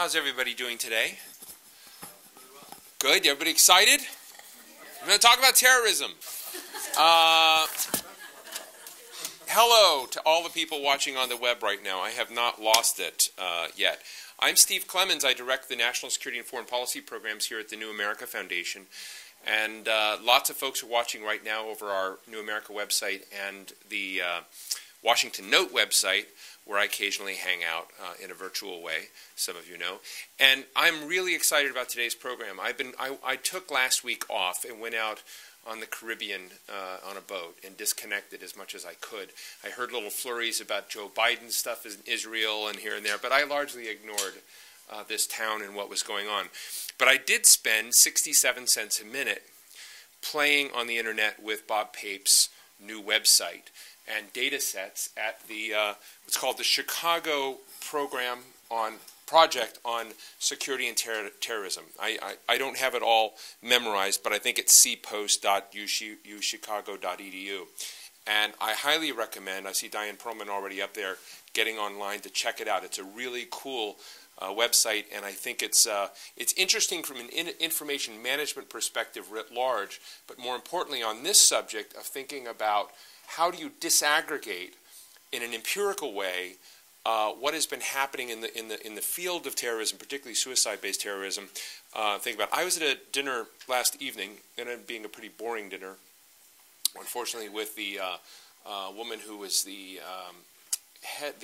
How's everybody doing today? Good? Everybody excited? We're going to talk about terrorism. Hello to all the people watching on the web right now. I have not lost it yet. I'm Steve Clemens. I direct the National Security and Foreign Policy programs here at the New America Foundation. And lots of folks are watching right now over our New America website and the Washington Note website, where I occasionally hang out in a virtual way, some of you know. And I'm really excited about today's program. I took last week off and went out on the Caribbean on a boat and disconnected as much as I could. I heard little flurries about Joe Biden's stuff in Israel and here and there, but I largely ignored this town and what was going on. But I did spend 67 cents a minute playing on the internet with Bob Pape's new website and data sets at the what's called the Chicago Project on Security and Terrorism. I don't have it all memorized, but I think it's cpost.uchicago.edu. And I highly recommend, I see Diane Perlman already up there, getting online to check it out. It's a really cool website, and I think it's interesting from an information management perspective writ large, but more importantly on this subject of thinking about how do you disaggregate in an empirical way what has been happening in the field of terrorism, particularly suicide-based terrorism. Think about it. I was at a dinner last evening, and it being a pretty boring dinner, unfortunately, with the woman who was the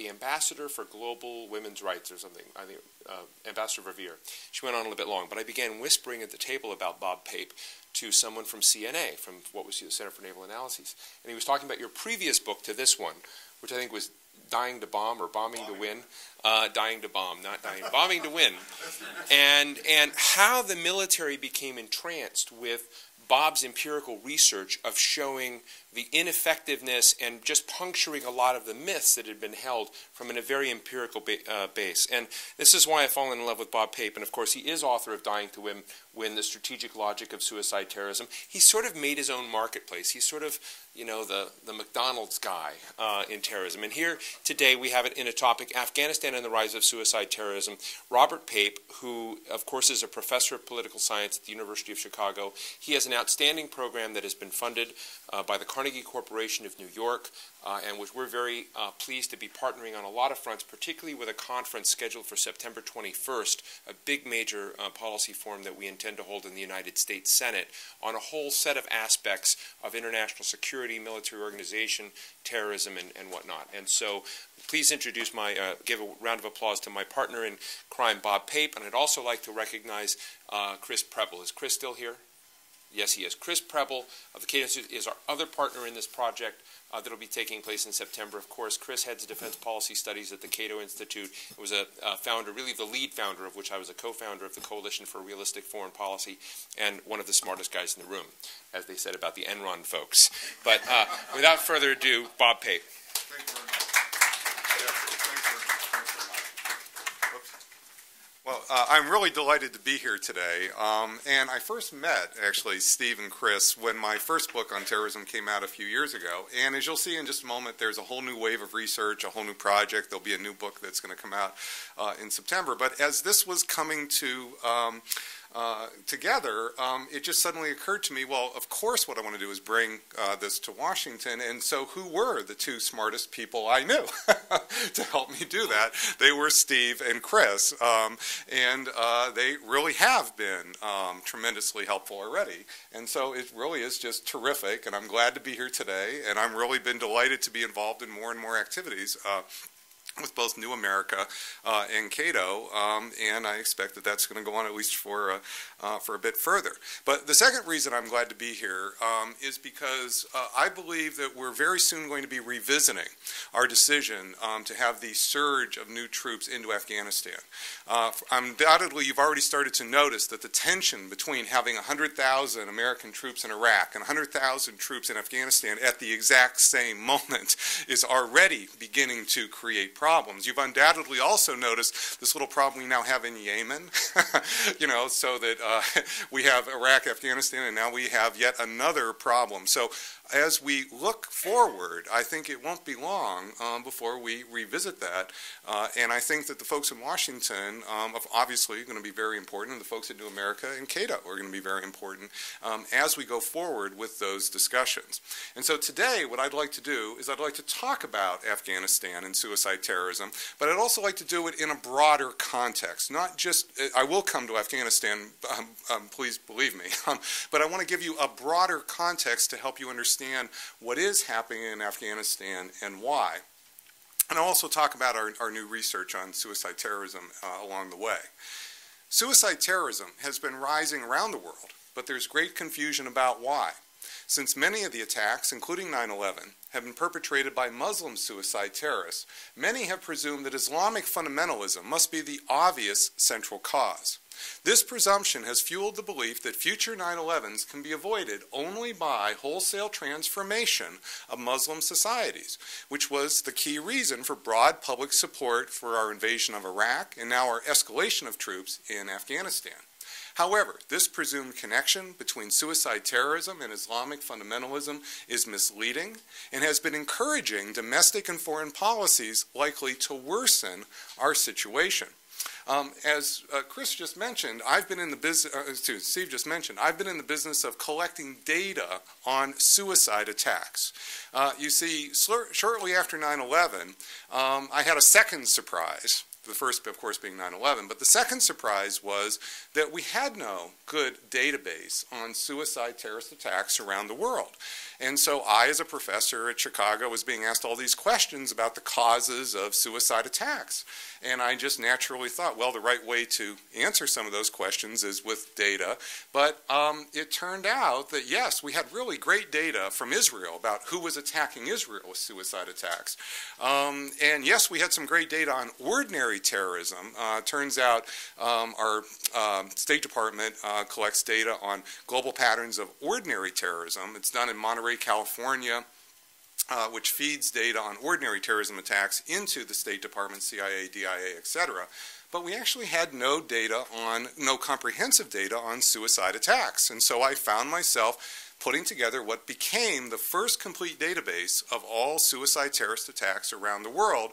ambassador for global women's rights or something, I think, Ambassador Verveer. She went on a little bit long, but I began whispering at the table about Bob Pape to someone from CNA, from what was the Center for Naval Analyses. And he was talking about your previous book to this one, which I think was Dying to Bomb or Bombing to Win. Dying to Bomb, not dying. Bombing to Win. And how the military became entranced with Bob's empirical research of showing the ineffectiveness and just puncturing a lot of the myths that had been held from a very empirical base. And this is why I've fallen in love with Bob Pape. And of course, he is author of Dying to Win, The Strategic Logic of Suicide Terrorism. He sort of made his own marketplace. He's sort of, you know, the McDonald's guy in terrorism. And here today we have it in a topic, Afghanistan and the Rise of Suicide Terrorism. Robert Pape, who of course is a professor of political science at the University of Chicago. He has an outstanding program that has been funded by the Carnegie Corporation of New York, and which we're very pleased to be partnering on a lot of fronts, particularly with a conference scheduled for September 21st, a big major policy forum that we intend to hold in the United States Senate on a whole set of aspects of international security, military organization, terrorism, and whatnot. And so please introduce give a round of applause to my partner in crime, Bob Pape, and I'd also like to recognize Chris Preble. Is Chris still here? Yes, he is. Chris Preble of the Qaeda Institute is our other partner in this project that will be taking place in September. Of course, Chris heads Defense Policy Studies at the Qaeda Institute. It was a founder, really the lead founder, of which I was a co-founder of the Coalition for Realistic Foreign Policy, and one of the smartest guys in the room, as they said about the Enron folks. But without further ado, Bob Pape. Thank you very much. Well, I'm really delighted to be here today, and I first met, actually, Steve and Chris when my first book on terrorism came out a few years ago, and as you'll see in just a moment, there's a whole new wave of research, a whole new project. There'll be a new book that's going to come out in September, but as this was coming to together, it just suddenly occurred to me, well, of course what I want to do is bring this to Washington, and so who were the two smartest people I knew to help me do that? They were Steve and Chris, and they really have been tremendously helpful already, and so it really is just terrific, and I'm glad to be here today, and I've really been delighted to be involved in more and more activities with both New America and Cato, and I expect that that's going to go on at least for a bit further. But the second reason I'm glad to be here is because I believe that we're very soon going to be revisiting our decision to have the surge of new troops into Afghanistan. Undoubtedly, you've already started to notice that the tension between having 100,000 American troops in Iraq and 100,000 troops in Afghanistan at the exact same moment is already beginning to create problems. You've undoubtedly also noticed this little problem we now have in Yemen, you know, so that we have Iraq, Afghanistan, and now we have yet another problem. So as we look forward, I think it won't be long before we revisit that. And I think that the folks in Washington obviously are going to be very important, and the folks at New America and Qaeda are going to be very important as we go forward with those discussions. And so today, what I'd like to do is I'd like to talk about Afghanistan and suicide terrorism, but I'd also like to do it in a broader context. Not just, I will come to Afghanistan, please believe me, but I want to give you a broader context to help you understand what is happening in Afghanistan and why. And I'll also talk about our new research on suicide terrorism along the way. Suicide terrorism has been rising around the world, but there's great confusion about why. Since many of the attacks, including 9/11, have been perpetrated by Muslim suicide terrorists, many have presumed that Islamic fundamentalism must be the obvious central cause. This presumption has fueled the belief that future 9/11s can be avoided only by wholesale transformation of Muslim societies, which was the key reason for broad public support for our invasion of Iraq and now our escalation of troops in Afghanistan. However, this presumed connection between suicide terrorism and Islamic fundamentalism is misleading and has been encouraging domestic and foreign policies likely to worsen our situation. As Chris just mentioned, I've been in the business, Steve just mentioned, I've been in the business of collecting data on suicide attacks. You see, shortly after 9/11, I had a second surprise. The first, of course, being 9/11, but the second surprise was that we had no good database on suicide terrorist attacks around the world. And so I, as a professor at Chicago, was being asked all these questions about the causes of suicide attacks. And I just naturally thought, well, the right way to answer some of those questions is with data. But it turned out that, yes, we had really great data from Israel about who was attacking Israel with suicide attacks. And yes, we had some great data on ordinary terrorism. Turns out our State Department collects data on global patterns of ordinary terrorism. It's done in Monterey, California, which feeds data on ordinary terrorism attacks into the State Department, CIA, DIA, etc. But we actually had no comprehensive data on suicide attacks. And so I found myself putting together what became the first complete database of all suicide terrorist attacks around the world.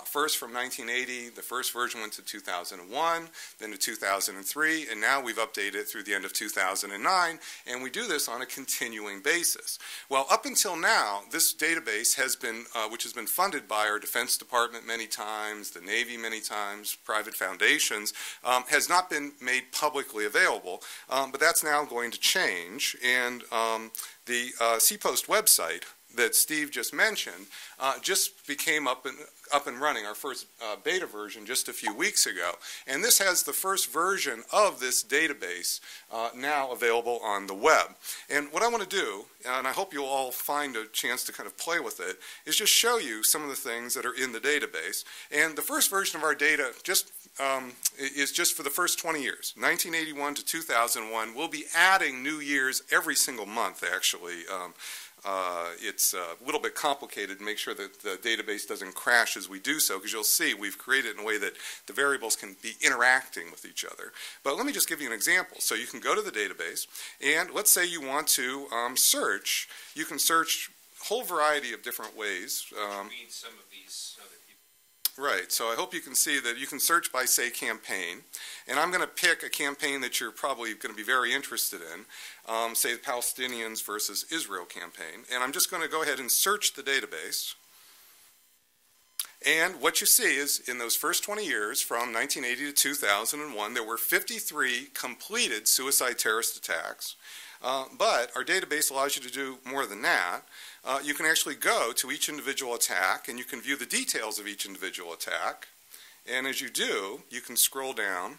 First from 1980, the first version went to 2001, then to 2003, and now we've updated it through the end of 2009, and we do this on a continuing basis. Well, up until now, this database has been, which has been funded by our Defense Department many times, the Navy many times, private foundations, has not been made publicly available, but that's now going to change, and the CPOST website that Steve just mentioned just became up and running, our first beta version just a few weeks ago. And this has the first version of this database now available on the web. And what I want to do, and I hope you'll all find a chance to kind of play with it, is just show you some of the things that are in the database. And the first version of our data is just for the first 20 years, 1981 to 2001. We'll be adding new years every single month, actually. It's a little bit complicated to make sure that the database doesn't crash as we do so, because you'll see we've created it in a way that the variables can be interacting with each other. But let me just give you an example. So you can go to the database, and let's say you want to search. You can search a whole variety of different ways. Read some of these so that people... Right, so I hope you can see that you can search by, say, campaign. And I'm going to pick a campaign that you're probably going to be very interested in, say the Palestinians versus Israel campaign. And I'm just going to go ahead and search the database. And what you see is in those first 20 years, from 1980 to 2001, there were 53 completed suicide terrorist attacks. But our database allows you to do more than that. You can actually go to each individual attack, and you can view the details of each individual attack. And as you do, you can scroll down,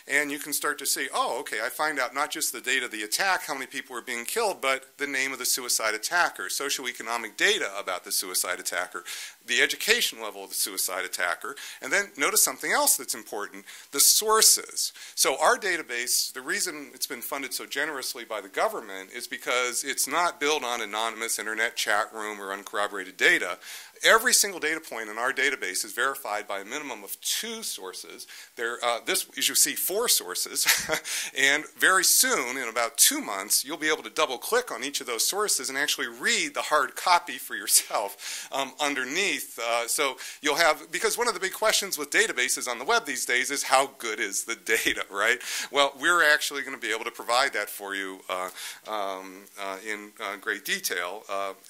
and you can start to see, oh, okay, I find out not just the date of the attack, how many people were being killed, but the name of the suicide attacker, socioeconomic data about the suicide attacker, the education level of the suicide attacker, and then notice something else that's important, the sources. So our database, the reason it's been funded so generously by the government is because it's not built on anonymous internet chat room or uncorroborated data. Every single data point in our database is verified by a minimum of 2 sources. This, as you see see 4 sources, and very soon, in about 2 months, you'll be able to double-click on each of those sources and actually read the hard copy for yourself underneath. So you'll have, because one of the big questions with databases on the web these days is how good is the data, right? Well, we're actually going to be able to provide that for you in great detail,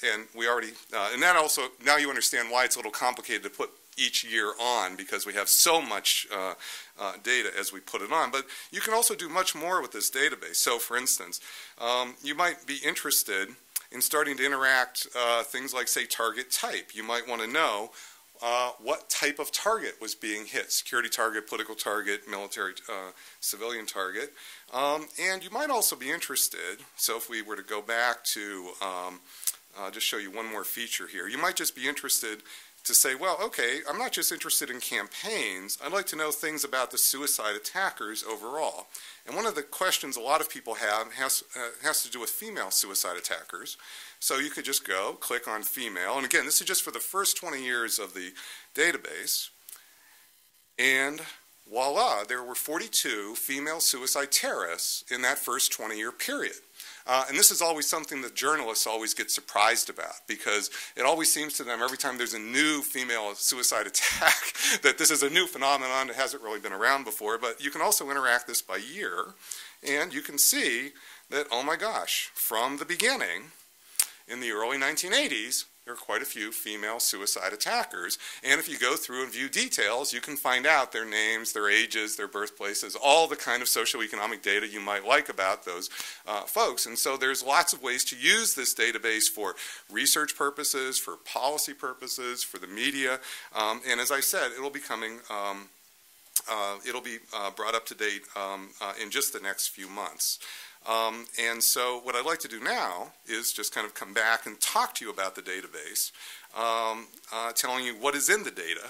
and we already, and that also, now you understand why it's a little complicated to put each year on, because we have so much data as we put it on. But you can also do much more with this database. So for instance, you might be interested in starting to interact things like, say, target type. You might want to know what type of target was being hit: security target, political target, military, civilian target. And you might also be interested, so if we were to go back to just show you one more feature here, you might just be interested to say, well, okay, I'm not just interested in campaigns, I'd like to know things about the suicide attackers overall. And one of the questions a lot of people have has to do with female suicide attackers. So you could just go, click on female, and again, this is just for the first 20 years of the database, and voila, there were 42 female suicide terrorists in that first 20-year period. And this is always something that journalists always get surprised about, because it always seems to them every time there's a new female suicide attack that this is a new phenomenon that hasn't really been around before. But you can also interact this by year, and you can see that, oh my gosh, from the beginning, in the early 1980s, there are quite a few female suicide attackers. And if you go through and view details, you can find out their names, their ages, their birthplaces, all the kind of socioeconomic data you might like about those folks. And so there's lots of ways to use this database for research purposes, for policy purposes, for the media. And as I said, it'll be coming, it'll be brought up to date in just the next few months. And so what I'd like to do now is just kind of come back and talk to you about the database, telling you what is in the data.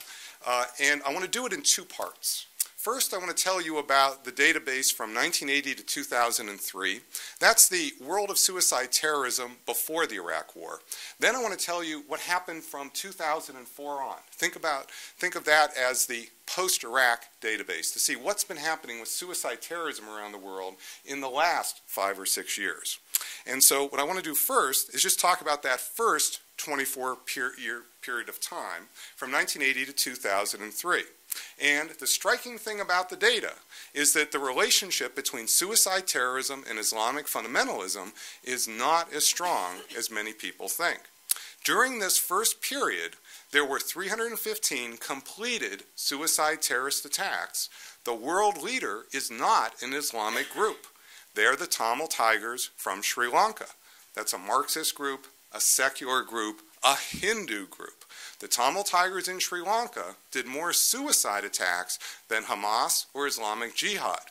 And I want to do it in 2 parts. First, I want to tell you about the database from 1980 to 2003. That's the world of suicide terrorism before the Iraq War. Then I want to tell you what happened from 2004 on. Think of that as the post-Iraq database to see what's been happening with suicide terrorism around the world in the last 5 or 6 years. And so what I want to do first is just talk about that first 24-year period of time from 1980 to 2003. And the striking thing about the data is that the relationship between suicide terrorism and Islamic fundamentalism is not as strong as many people think. During this first period, there were 315 completed suicide terrorist attacks. The world leader is not an Islamic group. They're the Tamil Tigers from Sri Lanka. That's a Marxist group, a secular group, a Hindu group. The Tamil Tigers in Sri Lanka did more suicide attacks than Hamas or Islamic Jihad.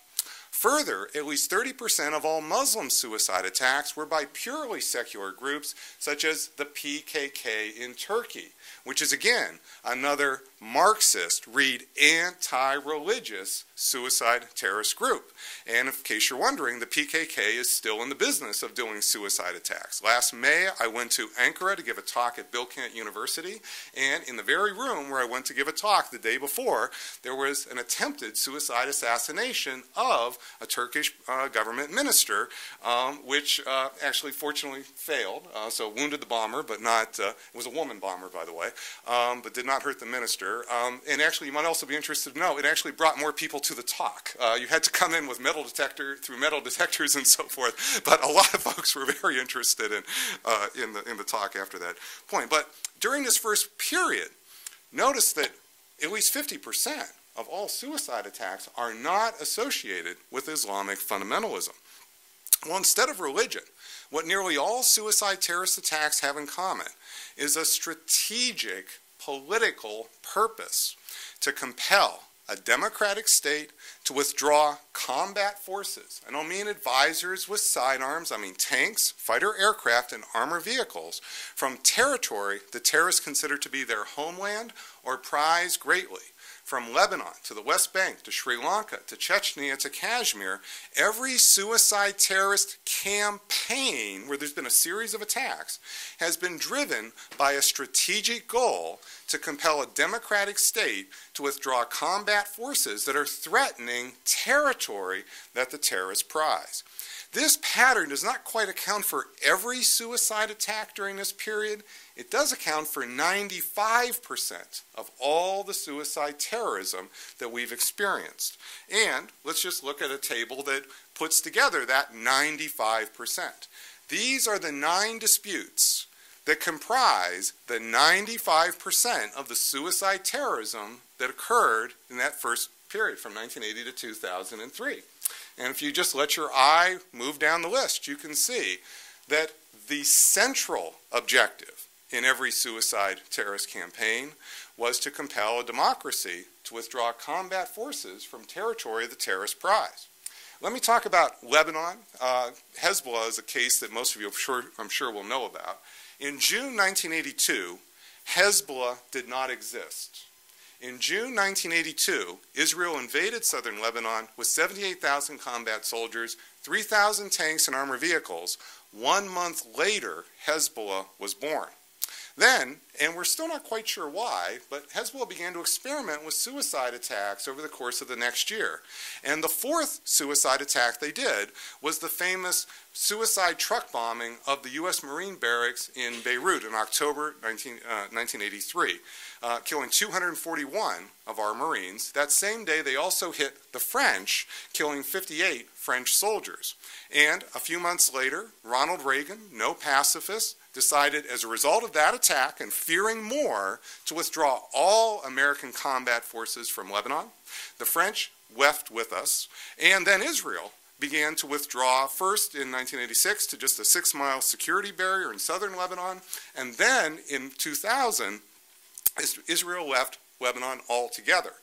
Further, at least 30% of all Muslim suicide attacks were by purely secular groups, such as the PKK in Turkey, which is, again, another Marxist, read anti-religious suicide terrorist group. And in case you're wondering, the PKK is still in the business of doing suicide attacks. Last May, I went to Ankara to give a talk at Bilkent University, and in the very room where I went to give a talk the day before, there was an attempted suicide assassination of a Turkish government minister, which actually fortunately failed. So wounded the bomber, but not, it was a woman bomber, by the way, but did not hurt the minister. And actually, you might also be interested to know, it actually brought more people to the talk. You had to come in with metal detectors and so forth, but a lot of folks were very interested in the talk after that point. But during this first period, notice that at least 50% of all suicide attacks are not associated with Islamic fundamentalism. Well, instead of religion, what nearly all suicide terrorist attacks have in common is a strategic political purpose to compel a democratic state to withdraw combat forces. I don't mean advisors with sidearms, I mean tanks, fighter aircraft, and armored vehicles from territory the terrorists consider to be their homeland or prize greatly. From Lebanon to the West Bank to Sri Lanka to Chechnya to Kashmir, every suicide terrorist campaign where there's been a series of attacks has been driven by a strategic goal to compel a democratic state to withdraw combat forces that are threatening territory that the terrorists prize. This pattern does not quite account for every suicide attack during this period. It does account for 95% of all the suicide terrorism that we've experienced. And let's just look at a table that puts together that 95%. These are the 9 disputes that comprise the 95% of the suicide terrorism that occurred in that first period from 1980 to 2003. And if you just let your eye move down the list, you can see that the central objective in every suicide terrorist campaign was to compel a democracy to withdraw combat forces from territory the terrorists prize. Let me talk about Lebanon. Hezbollah is a case that most of you I'm sure will know about. In June 1982, Hezbollah did not exist. In June 1982, Israel invaded southern Lebanon with 78,000 combat soldiers, 3,000 tanks and armored vehicles. 1 month later, Hezbollah was born. Then, and we're still not quite sure why, but Hezbollah began to experiment with suicide attacks over the course of the next year. And the 4th suicide attack they did was the famous suicide truck bombing of the U.S. Marine barracks in Beirut in October 1983, killing 241 of our Marines. That same day, they also hit the French, killing 58 French soldiers. And a few months later, Ronald Reagan, no pacifist, decided as a result of that attack and fearing more to withdraw all American combat forces from Lebanon. The French left with us, and then Israel began to withdraw first in 1986 to just a 6-mile security barrier in southern Lebanon, and then in 2000, Israel left Lebanon altogether.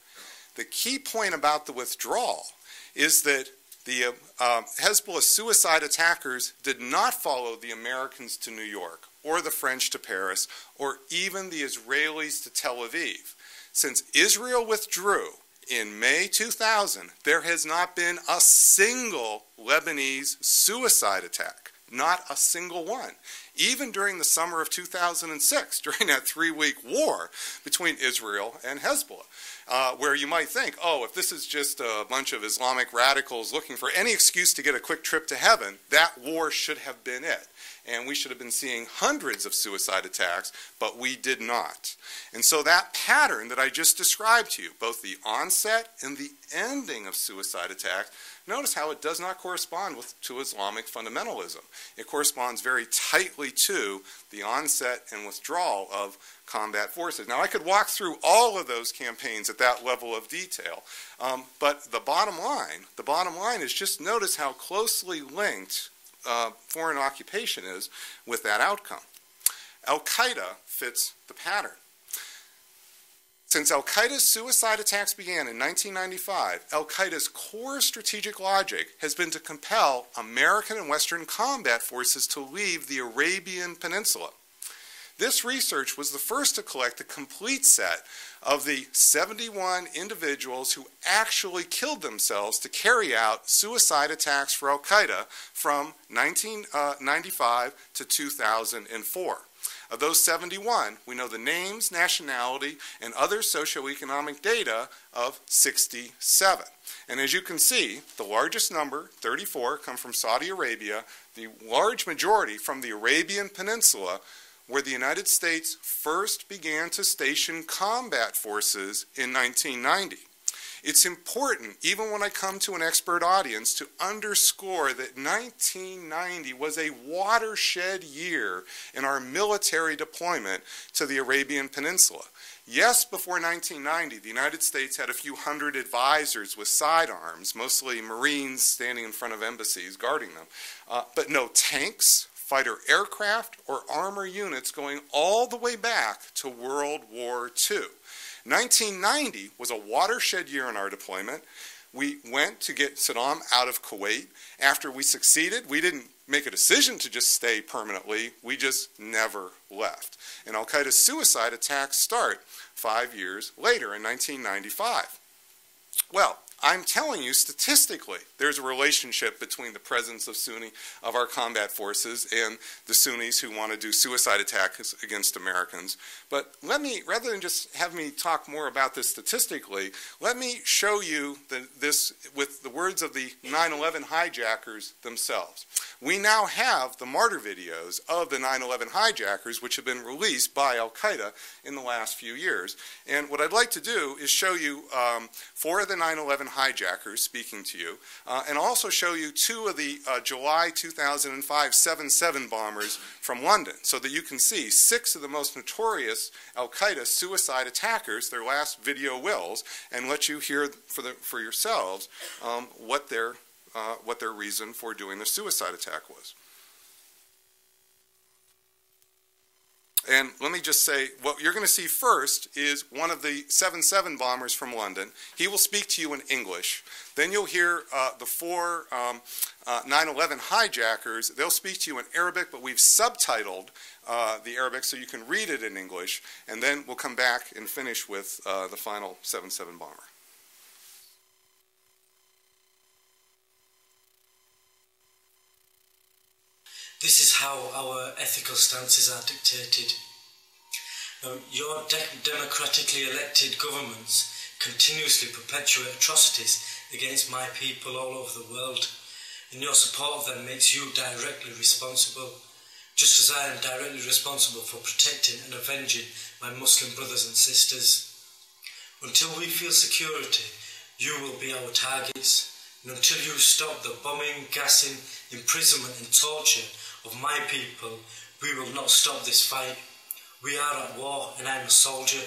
The key point about the withdrawal is that the Hezbollah suicide attackers did not follow the Americans to New York, or the French to Paris, or even the Israelis to Tel Aviv. Since Israel withdrew in May 2000, there has not been a single Lebanese suicide attack. Not a single one. Even during the summer of 2006, during that 3-week war between Israel and Hezbollah, where you might think, oh, if this is just a bunch of Islamic radicals looking for any excuse to get a quick trip to heaven, that war should have been it. And we should have been seeing hundreds of suicide attacks, but we did not. And so that pattern that I just described to you, both the onset and the ending of suicide attacks, notice how it does not correspond to Islamic fundamentalism. It corresponds very tightly to the onset and withdrawal of combat forces. Now, I could walk through all of those campaigns at that level of detail, but the bottom line is just notice how closely linked foreign occupation is with that outcome. Al-Qaeda fits the pattern. Since Al-Qaeda's suicide attacks began in 1995, Al-Qaeda's core strategic logic has been to compel American and Western combat forces to leave the Arabian Peninsula. This research was the first to collect the complete set of the 71 individuals who actually killed themselves to carry out suicide attacks for Al-Qaeda from 1995 to 2004. Of those 71, we know the names, nationality, and other socioeconomic data of 67. And as you can see, the largest number, 34, come from Saudi Arabia, the large majority from the Arabian Peninsula, where the United States first began to station combat forces in 1990. It's important, even when I come to an expert audience, to underscore that 1990 was a watershed year in our military deployment to the Arabian Peninsula. Yes, before 1990, the United States had a few hundred advisors with sidearms, mostly Marines standing in front of embassies guarding them, but no tanks, fighter aircraft, or armor units going all the way back to World War II. 1990 was a watershed year in our deployment. We went to get Saddam out of Kuwait. After we succeeded, we didn't make a decision to just stay permanently. We just never left. And Al-Qaeda's suicide attacks start 5 years later in 1995. Well, I'm telling you statistically there's a relationship between the presence of our combat forces and the Sunnis who want to do suicide attacks against Americans. But let me, rather than just have me talk more about this statistically, let me show you this with the words of the 9/11 hijackers themselves. We now have the martyr videos of the 9/11 hijackers, which have been released by Al-Qaeda in the last few years. And what I'd like to do is show you 4 of the 9/11 hijackers speaking to you, and also show you 2 of the July 2005 7/7 bombers from London, so that you can see 6 of the most notorious Al-Qaeda suicide attackers, their last video wills, and let you hear for yourselves what their reason for doing the suicide attack was. And let me just say, what you're going to see first is one of the 7/7 bombers from London. He will speak to you in English. Then you'll hear the 4 9/11 hijackers. They'll speak to you in Arabic, but we've subtitled the Arabic so you can read it in English. And then we'll come back and finish with the final 7/7 bomber. This is how our ethical stances are dictated. Your democratically elected governments continuously perpetuate atrocities against my people all over the world, and your support of them makes you directly responsible, just as I am directly responsible for protecting and avenging my Muslim brothers and sisters. Until we feel security, you will be our targets, and until you stop the bombing, gassing, imprisonment and torture of my people, we will not stop this fight. We are at war and I'm a soldier.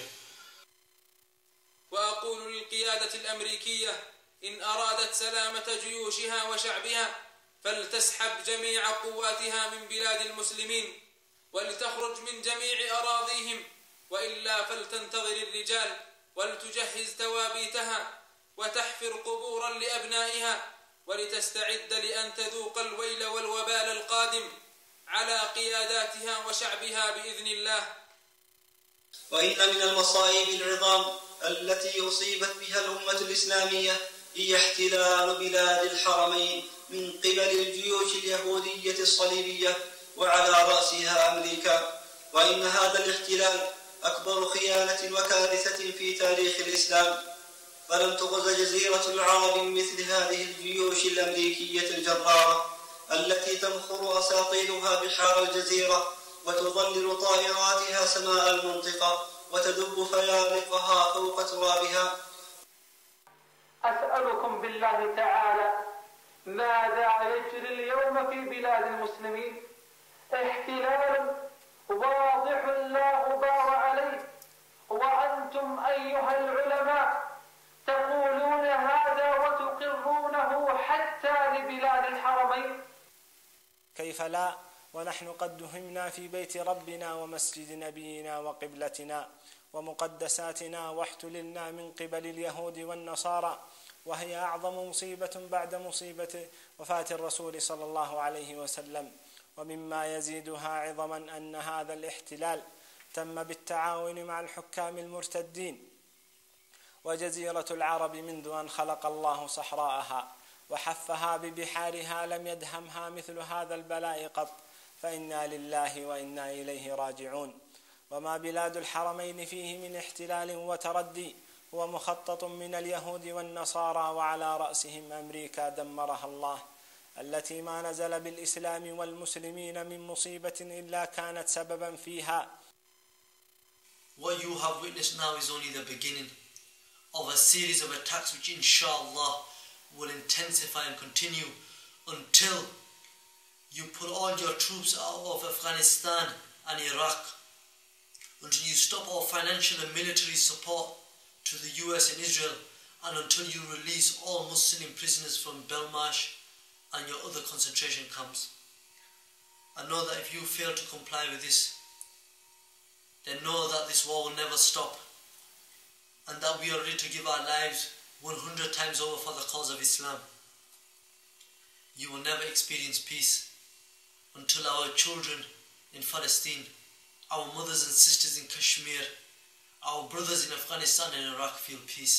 وأقول للقيادة الأمريكية إن أرادت سلامة جيوشها وشعبها فلتسحب جميع قواتها من بلاد المسلمين ولتخرج من جميع أراضيهم، وإلا فلتنتظر الرجال ولتجهز توابيتها وتحفر قبورا لأبنائها ولتستعد لأن تذوق الويل والوبال القادم على قياداتها وشعبها بإذن الله. وإن من المصائب العظام التي أصيبت بها الأمة الإسلامية هي احتلال بلاد الحرمين من قبل الجيوش اليهودية الصليبية وعلى رأسها أمريكا. وإن هذا الاحتلال أكبر خيانة وكارثة في تاريخ الإسلام، فلم تغز جزيرة العرب مثل هذه الجيوش الأمريكية الجرارة التي تمخر أساطيلها بحار الجزيرة وتظلل طائراتها سماء المنطقة وتدب فيالقها فوق ترابها. أسألكم بالله تعالى ماذا يجري اليوم في بلاد المسلمين؟ احتلال واضح لا غبار عليه، وأنتم أيها العلماء تقولون هذا وتقرونه حتى لبلاد الحرمين. كيف لا ونحن قد دهمنا في بيت ربنا ومسجد نبينا وقبلتنا ومقدساتنا واحتللنا من قبل اليهود والنصارى، وهي أعظم مصيبة بعد مصيبة وفاة الرسول صلى الله عليه وسلم. ومما يزيدها عظما أن هذا الاحتلال تم بالتعاون مع الحكام المرتدين. وجزيرة العرب منذ أن خلق الله صحراءها وحفها ببحارها لم يدهمها مثل هذا البلاء قط، فإنا لله وإنا إليه راجعون. وما بلاد الحرمين فيه من احتلال وتردي هو مخطط من اليهود والنصارى، وعلى رأسهم أمريكا دمرها الله، التي ما نزل بالإسلام والمسلمين من مصيبة إلا كانت سببا فيها. What you have witnessed now is only the beginning of a series of attacks which inshallah will intensify and continue until you put all your troops out of Afghanistan and Iraq, until you stop all financial and military support to the US and Israel, and until you release all Muslim prisoners from Belmarsh and your other concentration camps. And know that if you fail to comply with this, then know that this war will never stop, and that we are ready to give our lives 100 times over for the cause of Islam. You will never experience peace until our children in Palestine, our mothers and sisters in Kashmir, our brothers in Afghanistan and Iraq feel peace.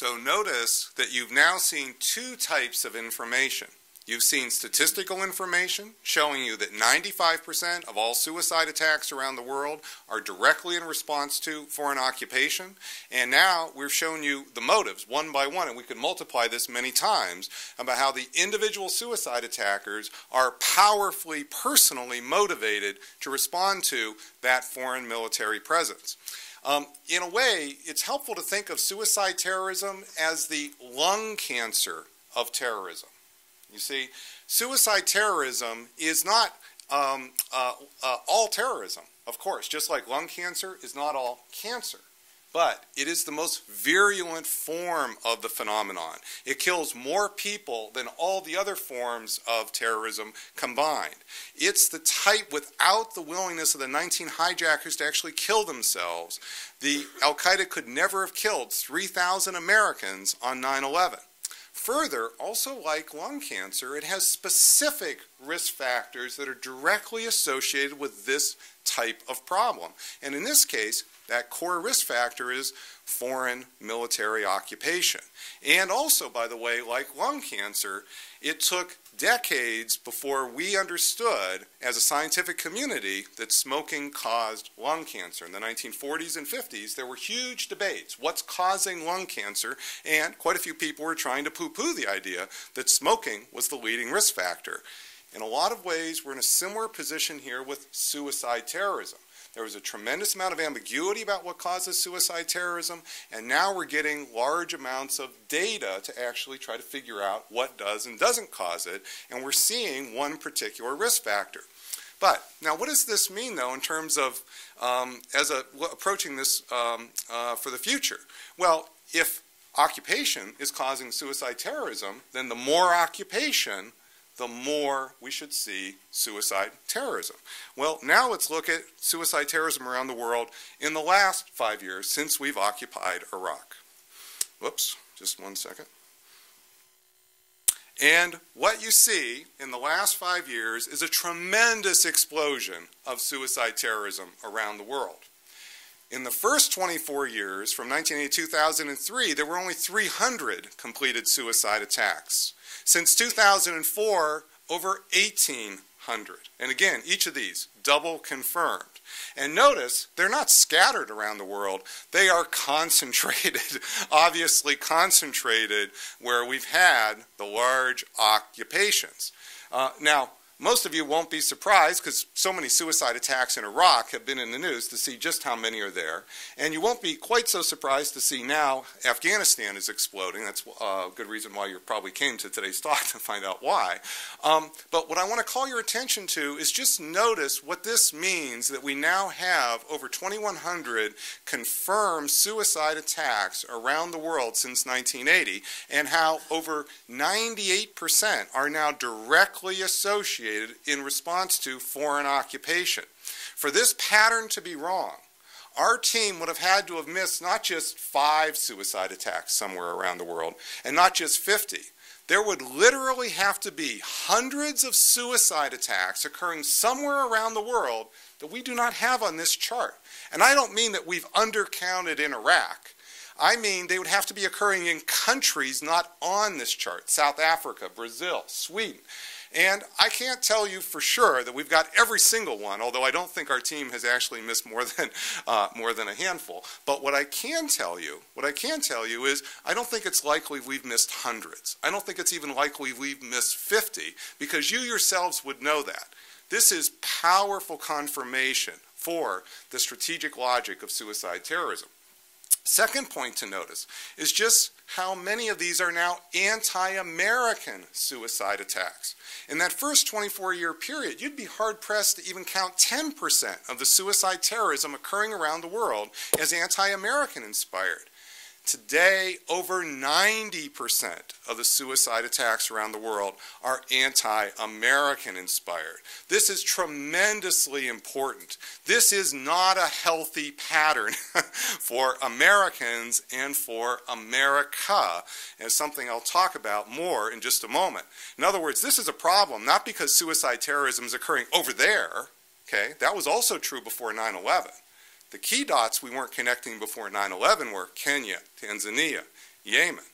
So notice that you've now seen two types of information. You've seen statistical information showing you that 95% of all suicide attacks around the world are directly in response to foreign occupation. And now we've shown you the motives one by one, and we could multiply this many times, about how the individual suicide attackers are powerfully, personally motivated to respond to that foreign military presence. In a way, it's helpful to think of suicide terrorism as the lung cancer of terrorism. You see, suicide terrorism is not all terrorism, of course, just like lung cancer is not all cancer. But it is the most virulent form of the phenomenon. It kills more people than all the other forms of terrorism combined. It's the type, without the willingness of the 19 hijackers to actually kill themselves, the Al-Qaeda could never have killed 3,000 Americans on 9/11. Further, also like lung cancer, it has specific risk factors that are directly associated with this type of problem. And in this case, that core risk factor is foreign military occupation. And also, by the way, like lung cancer, it took decades before we understood as a scientific community that smoking caused lung cancer. In the 1940s and 50s, there were huge debates. What's causing lung cancer? And quite a few people were trying to poo-poo the idea that smoking was the leading risk factor. In a lot of ways, we're in a similar position here with suicide terrorism. There was a tremendous amount of ambiguity about what causes suicide terrorism, and now we're getting large amounts of data to actually try to figure out what does and doesn't cause it, and we're seeing one particular risk factor. But now, what does this mean, though, in terms of approaching this for the future? Well, if occupation is causing suicide terrorism, then the more occupation, the more we should see suicide terrorism. Well, now let's look at suicide terrorism around the world in the last 5 years since we've occupied Iraq. Whoops, just 1 second. And what you see in the last 5 years is a tremendous explosion of suicide terrorism around the world. In the first 24 years, from 1980 to 2003, there were only 300 completed suicide attacks. Since 2004, over 1,800. And again, each of these double confirmed. And notice, they're not scattered around the world. They are concentrated, obviously concentrated, where we've had the large occupations. Now, most of you won't be surprised, because so many suicide attacks in Iraq have been in the news, to see just how many are there. And you won't be quite so surprised to see now Afghanistan is exploding. That's a good reason why you probably came to today's talk, to find out why. But what I want to call your attention to is just notice what this means, that we now have over 2,100 confirmed suicide attacks around the world since 1980, and how over 98% are now directly associated in response to foreign occupation. For this pattern to be wrong, our team would have had to have missed not just 5 suicide attacks somewhere around the world, and not just 50. There would literally have to be hundreds of suicide attacks occurring somewhere around the world that we do not have on this chart. And I don't mean that we've undercounted in Iraq. I mean they would have to be occurring in countries not on this chart: South Africa, Brazil, Sweden. And I can't tell you for sure that we've got every single one, although I don't think our team has actually missed more than a handful. But what I can tell you is I don't think it's likely we've missed hundreds. I don't think it's even likely we've missed 50, because you yourselves would know that. This is powerful confirmation for the strategic logic of suicide terrorism. Second point to notice is just how many of these are now anti-American suicide attacks. In that first 24-year period, you'd be hard-pressed to even count 10% of the suicide terrorism occurring around the world as anti-American inspired. Today, over 90% of the suicide attacks around the world are anti-American inspired. This is tremendously important. This is not a healthy pattern for Americans and for America, and something I'll talk about more in just a moment. In other words, this is a problem not because suicide terrorism is occurring over there. Okay, that was also true before 9/11. The key dots we weren't connecting before 9/11 were Kenya, Tanzania, Yemen.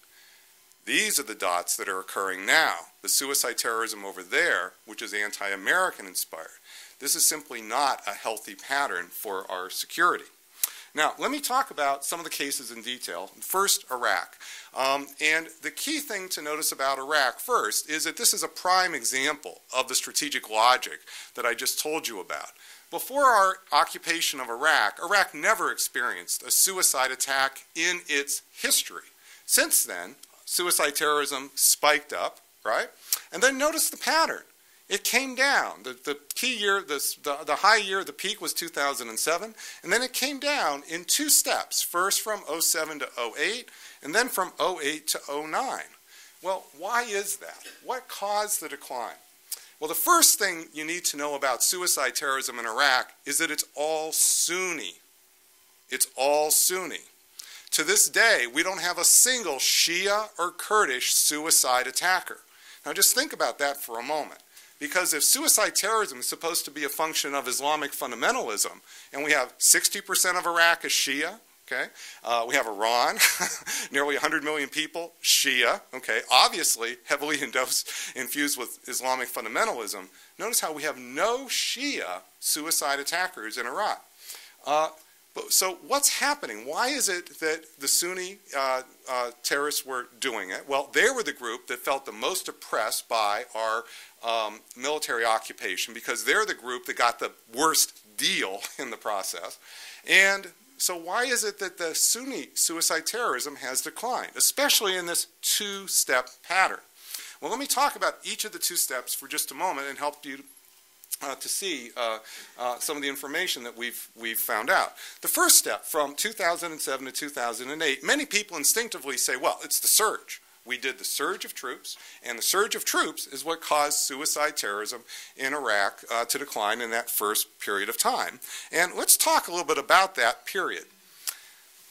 These are the dots that are occurring now. The suicide terrorism over there, which is anti-American inspired. This is simply not a healthy pattern for our security. Now, let me talk about some of the cases in detail. First, Iraq. And the key thing to notice about Iraq first is that this is a prime example of the strategic logic that I just told you about. Before our occupation of Iraq, Iraq never experienced a suicide attack in its history. Since then, suicide terrorism spiked up, right? And then notice the pattern. It came down. The key year, the high year, the peak was 2007, and then it came down in two steps. First from 07 to 08, and then from 08 to 09. Well, why is that? What caused the decline? Well, the first thing you need to know about suicide terrorism in Iraq is that it's all Sunni. It's all Sunni. To this day, we don't have a single Shia or Kurdish suicide attacker. Now just think about that for a moment. Because if suicide terrorism is supposed to be a function of Islamic fundamentalism, and we have 60% of Iraq is Shia, okay? We have Iran, nearly 100 million people, Shia, okay? Obviously heavily infused with Islamic fundamentalism. Notice how we have no Shia suicide attackers in Iraq. So what's happening? Why is it that the Sunni terrorists were doing it? Well, they were the group that felt the most oppressed by our military occupation because they're the group that got the worst deal in the process. And so why is it that the Sunni suicide terrorism has declined, especially in this two-step pattern? Well, let me talk about each of the two steps for just a moment and help you to see some of the information that we've found out. The first step, from 2007 to 2008, many people instinctively say, well, it's the surge. We did the surge of troops, and the surge of troops is what caused suicide terrorism in Iraq to decline in that first period of time. And let's talk a little bit about that period.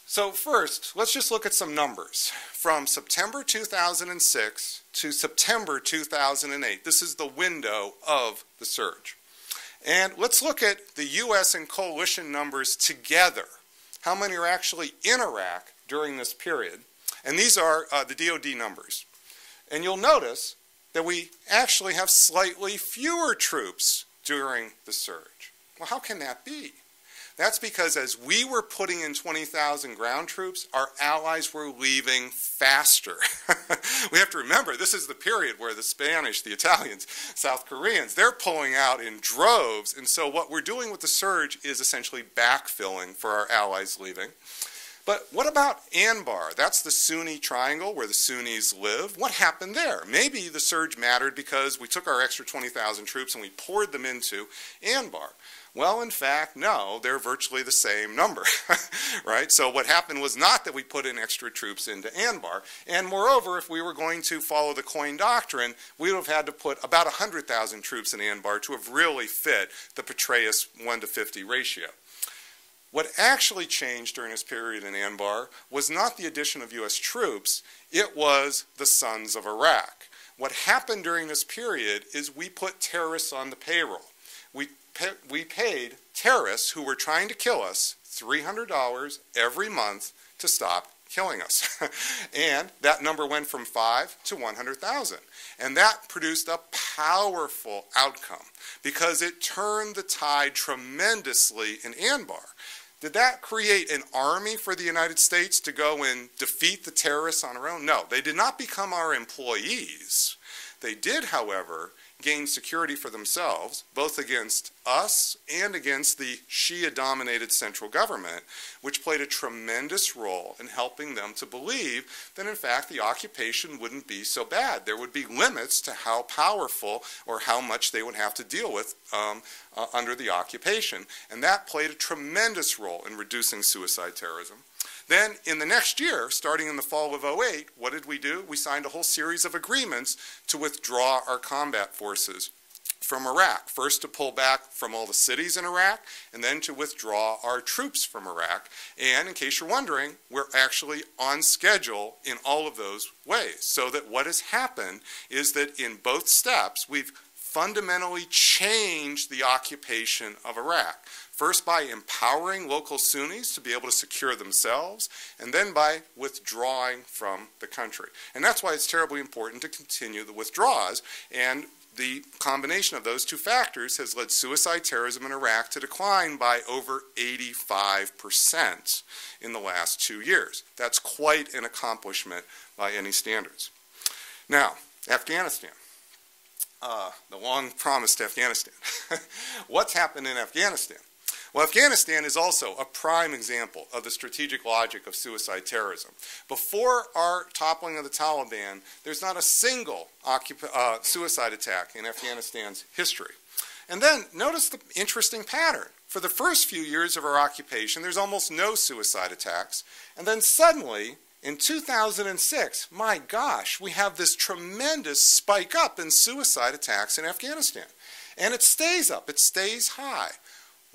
So first, let's just look at some numbers. From September 2006 to September 2008, this is the window of the surge. And let's look at the U.S. and coalition numbers together. How many are actually in Iraq during this period? And these are the DoD numbers. And you'll notice that we actually have slightly fewer troops during the surge. Well, how can that be? That's because as we were putting in 20,000 ground troops, our allies were leaving faster. We have to remember, this is the period where the Spanish, the Italians, South Koreans, they're pulling out in droves. And so what we're doing with the surge is essentially backfilling for our allies leaving. But what about Anbar? That's the Sunni triangle where the Sunnis live. What happened there? Maybe the surge mattered because we took our extra 20,000 troops and we poured them into Anbar. Well, in fact, no, they're virtually the same number, right? So what happened was not that we put in extra troops into Anbar. And moreover, if we were going to follow the Coin Doctrine, we would have had to put about 100,000 troops in Anbar to have really fit the Patraeus 1:50 ratio. What actually changed during this period in Anbar was not the addition of U.S. troops, it was the sons of Iraq. What happened during this period is we put terrorists on the payroll. We paid terrorists who were trying to kill us $300 every month to stop killing us. And that number went from 5 to 100,000. And that produced a powerful outcome because it turned the tide tremendously in Anbar. Did that create an army for the United States to go and defeat the terrorists on our own? No, they did not become our employees. They did, however, gain security for themselves, both against us and against the Shia-dominated central government, which played a tremendous role in helping them to believe that, in fact, the occupation wouldn't be so bad. There would be limits to how powerful or how much they would have to deal with under the occupation. And that played a tremendous role in reducing suicide terrorism. Then, in the next year, starting in the fall of 2008, what did we do? We signed a whole series of agreements to withdraw our combat forces from Iraq. First, to pull back from all the cities in Iraq, and then to withdraw our troops from Iraq. And in case you're wondering, we're actually on schedule in all of those ways. So that what has happened is that in both steps, we've fundamentally changed the occupation of Iraq. First by empowering local Sunnis to be able to secure themselves, and then by withdrawing from the country. And that's why it's terribly important to continue the withdrawals. And the combination of those two factors has led suicide terrorism in Iraq to decline by over 85% in the last 2 years. That's quite an accomplishment by any standards. Now, Afghanistan. The long-promised Afghanistan. What's happened in Afghanistan? Well, Afghanistan is also a prime example of the strategic logic of suicide terrorism. Before our toppling of the Taliban, there's not a single suicide attack in Afghanistan's history. And then notice the interesting pattern. For the first few years of our occupation, there's almost no suicide attacks. And then suddenly, in 2006, my gosh, we have this tremendous spike up in suicide attacks in Afghanistan. And it stays up, it stays high.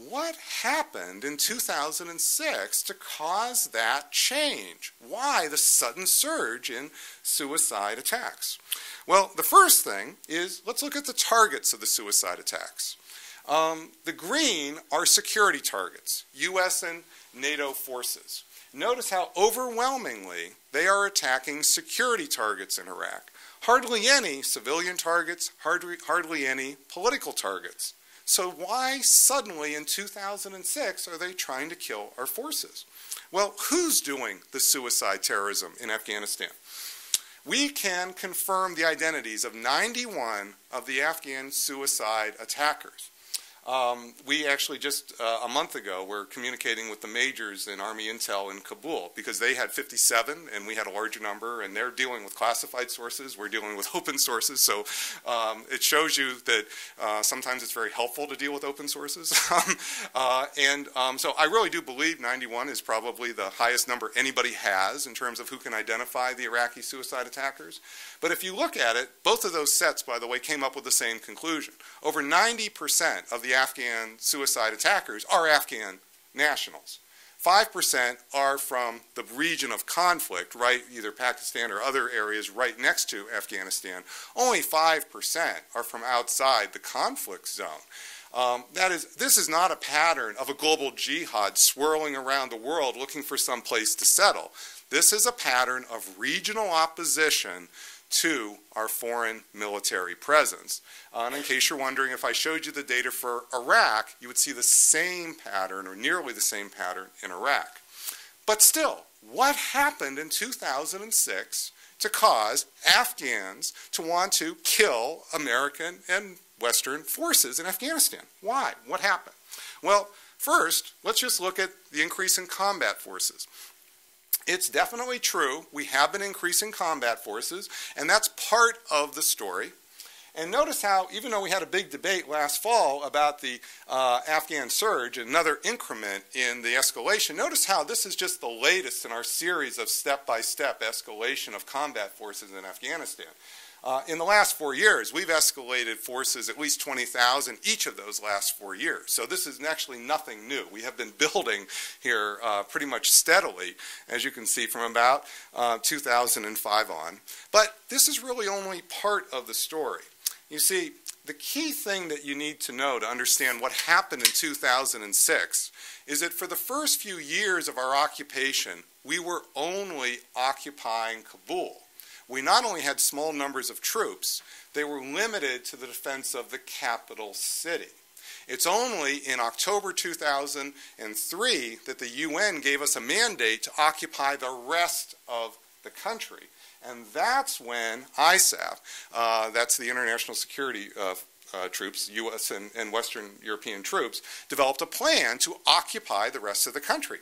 What happened in 2006 to cause that change? Why the sudden surge in suicide attacks? Well, the first thing is, let's look at the targets of the suicide attacks. The green are security targets, U.S. and NATO forces. Notice how overwhelmingly they are attacking security targets in Iraq. Hardly any civilian targets, hardly any political targets. So why suddenly in 2006 are they trying to kill our forces? Well, who's doing the suicide terrorism in Afghanistan? We can confirm the identities of 91 of the Afghan suicide attackers. We actually just a month ago were communicating with the majors in Army Intel in Kabul because they had 57 and we had a larger number, and they're dealing with classified sources, we're dealing with open sources, so it shows you that sometimes it's very helpful to deal with open sources. So I really do believe 91 is probably the highest number anybody has in terms of who can identify the Iraqi suicide attackers. But if you look at it, both of those sets, by the way, came up with the same conclusion. Over 90% of the Afghan suicide attackers are Afghan nationals. 5% are from the region of conflict, right, either Pakistan or other areas right next to Afghanistan. Only 5% are from outside the conflict zone. This is not a pattern of a global jihad swirling around the world looking for some place to settle. This is a pattern of regional opposition to our foreign military presence. And in case you're wondering, if I showed you the data for Iraq, you would see the same pattern, or nearly the same pattern, in Iraq. But still, what happened in 2006 to cause Afghans to want to kill American and Western forces in Afghanistan? Why? What happened? Well, first, let's just look at the increase in combat forces. It's definitely true, we have been increasing combat forces, and that's part of the story. And notice how, even though we had a big debate last fall about the Afghan surge, another increment in the escalation, notice how this is just the latest in our series of step-by-step escalation of combat forces in Afghanistan. In the last 4 years, we've escalated forces at least 20,000 each of those last 4 years. So this is actually nothing new. We have been building here pretty much steadily, as you can see, from about 2005 on. But this is really only part of the story. You see, the key thing that you need to know to understand what happened in 2006 is that for the first few years of our occupation, we were only occupying Kabul. We not only had small numbers of troops, they were limited to the defense of the capital city. It's only in October 2003 that the UN gave us a mandate to occupy the rest of the country. And that's when ISAF, that's the International Security troops, U.S. and Western European troops, developed a plan to occupy the rest of the country.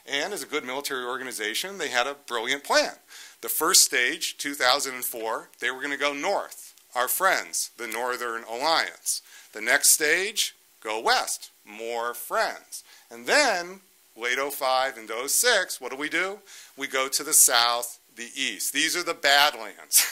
And as a good military organization, they had a brilliant plan. The first stage, 2004, they were going to go north, our friends, the Northern Alliance. The next stage, go west, more friends. And then, late 05 and 06, what do? We go to the south, the east. These are the Badlands.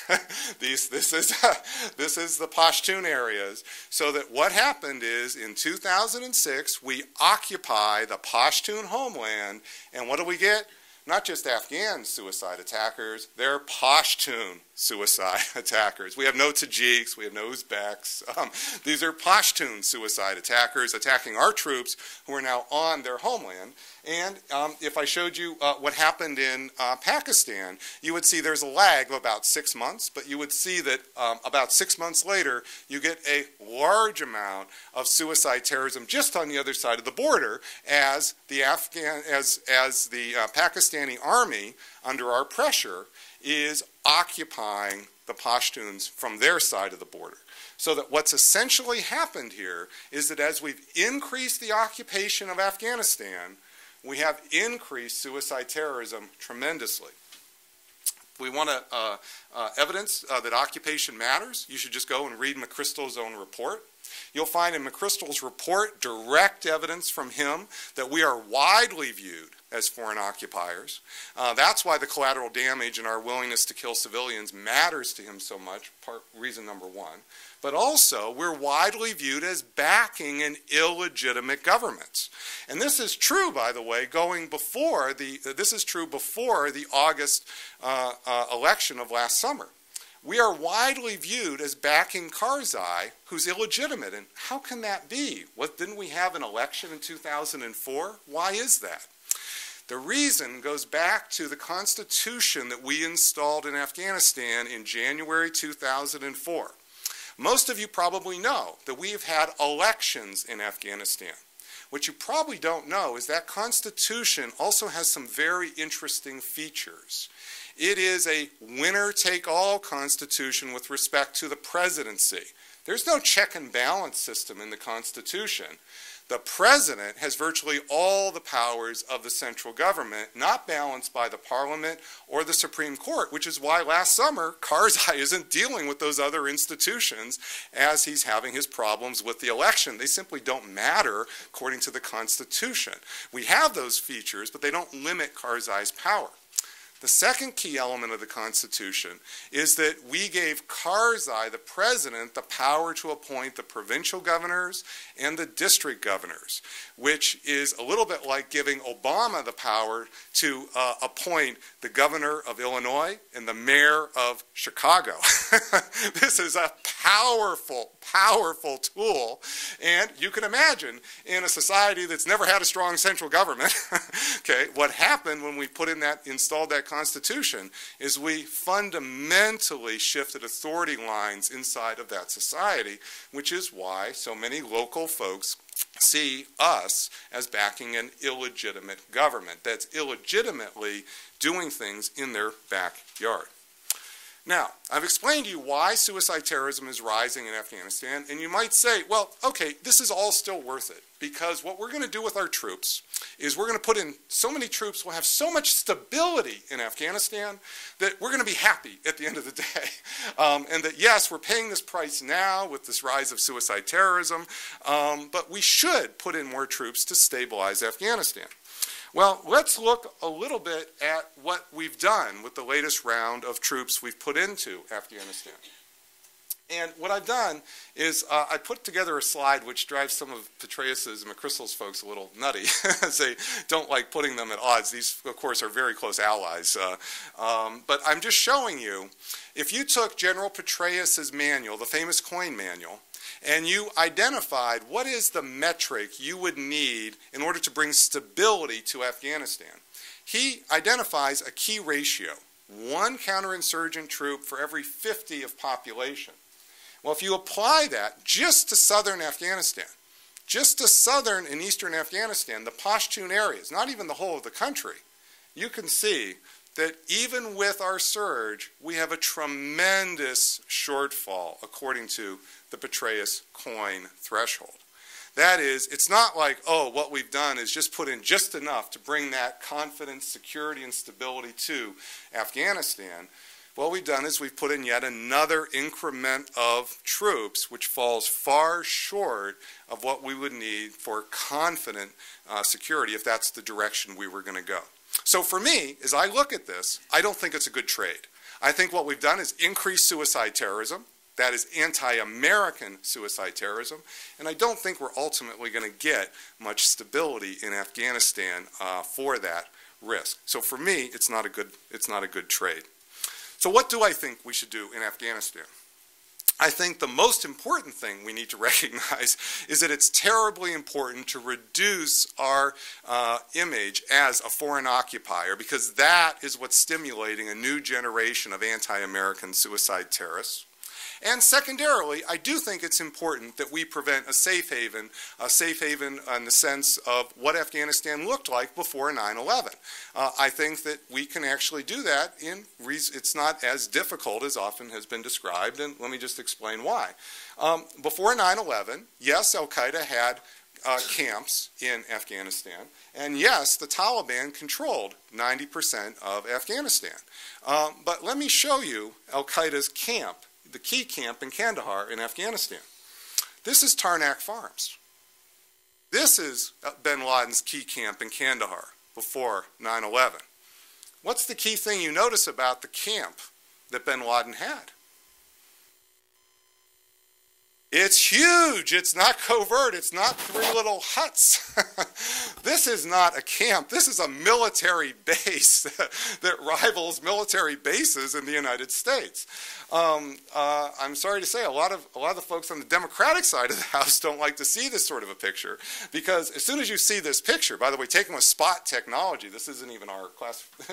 This is the Pashtun areas. So that what happened is, in 2006, we occupy the Pashtun homeland, and what do we get? Not just Afghan suicide attackers, they're Pashtun suicide attackers. We have no Tajiks, we have no Uzbeks. These are Pashtun suicide attackers attacking our troops who are now on their homeland. And if I showed you what happened in Pakistan, you would see there's a lag of about 6 months, but you would see that about 6 months later, you get a large amount of suicide terrorism just on the other side of the border as the Pakistani army, under our pressure, is occupying the Pashtuns from their side of the border. So that what's essentially happened here is that as we've increased the occupation of Afghanistan, we have increased suicide terrorism tremendously. If we want evidence that occupation matters, you should just go and read McChrystal's own report. You'll find in McChrystal's report direct evidence from him that we are widely viewed as foreign occupiers. That's why the collateral damage and our willingness to kill civilians matters to him so much, reason number one. But also, we're widely viewed as backing an illegitimate government. And this is true, by the way, this is true before the August election of last summer. We are widely viewed as backing Karzai, who's illegitimate. And how can that be? Didn't we have an election in 2004? Why is that? The reason goes back to the constitution that we installed in Afghanistan in January 2004. Most of you probably know that we have had elections in Afghanistan. What you probably don't know is that constitution also has some very interesting features. It is a winner-take-all constitution with respect to the presidency. There's no check and balance system in the Constitution. The president has virtually all the powers of the central government, not balanced by the parliament or the Supreme Court, which is why last summer Karzai isn't dealing with those other institutions as he's having his problems with the election. They simply don't matter according to the Constitution. We have those features, but they don't limit Karzai's power. The second key element of the Constitution is that we gave Karzai, the president, the power to appoint the provincial governors and the district governors, which is a little bit like giving Obama the power to appoint the governor of Illinois and the mayor of Chicago. This is a powerful, powerful tool, and you can imagine in a society that's never had a strong central government, okay, what happened when we installed that Constitution is we fundamentally shifted authority lines inside of that society, which is why so many local folks see us as backing an illegitimate government that's illegitimately doing things in their backyard. Now, I've explained to you why suicide terrorism is rising in Afghanistan, and you might say, well, okay, this is all still worth it, because what we're going to do with our troops is we're going to put in so many troops, we'll have so much stability in Afghanistan that we're going to be happy at the end of the day. And that, yes, we're paying this price now with this rise of suicide terrorism, but we should put in more troops to stabilize Afghanistan. Well, let's look a little bit at what we've done with the latest round of troops we've put into Afghanistan. And what I've done is I put together a slide which drives some of Patraeus' and McChrystal's folks a little nutty, as they don't like putting them at odds. These, of course, are very close allies. But I'm just showing you, if you took General Patraeus' manual, the famous coin manual, and you identified what is the metric you would need in order to bring stability to Afghanistan. He identifies a key ratio, 1 counterinsurgent troop for every 50 of population. Well, if you apply that just to southern Afghanistan, just to southern and eastern Afghanistan, the Pashtun areas, not even the whole of the country, you can see that even with our surge, we have a tremendous shortfall according to the Patraeus coin threshold. That is, it's not like, oh, what we've done is just put in just enough to bring that confidence, security, and stability to Afghanistan. What we've done is we've put in yet another increment of troops, which falls far short of what we would need for confident security if that's the direction we were going to go. So for me, as I look at this, I don't think it's a good trade. I think what we've done is increase suicide terrorism. That is anti-American suicide terrorism. And I don't think we're ultimately going to get much stability in Afghanistan for that risk. So for me, it's not a good trade. So what do I think we should do in Afghanistan? I think the most important thing we need to recognize is that it's terribly important to reduce our image as a foreign occupier, because that is what's stimulating a new generation of anti-American suicide terrorists. And secondarily, I do think it's important that we prevent a safe haven in the sense of what Afghanistan looked like before 9/11. I think that we can actually do that it's not as difficult as often has been described, and let me just explain why. Before 9/11, yes, Al-Qaeda had camps in Afghanistan, and yes, the Taliban controlled 90% of Afghanistan. But let me show you Al-Qaeda's camp, the key camp in Kandahar in Afghanistan. This is Tarnak Farms. This is bin Laden's key camp in Kandahar before 9/11. What's the key thing you notice about the camp that bin Laden had? It's huge. It's not covert. It's not three little huts. This is not a camp. This is a military base that rivals military bases in the United States. I'm sorry to say, a lot of the folks on the Democratic side of the House don't like to see this sort of a picture, because as soon as you see this picture, by the way, taken with spot technology, this isn't even our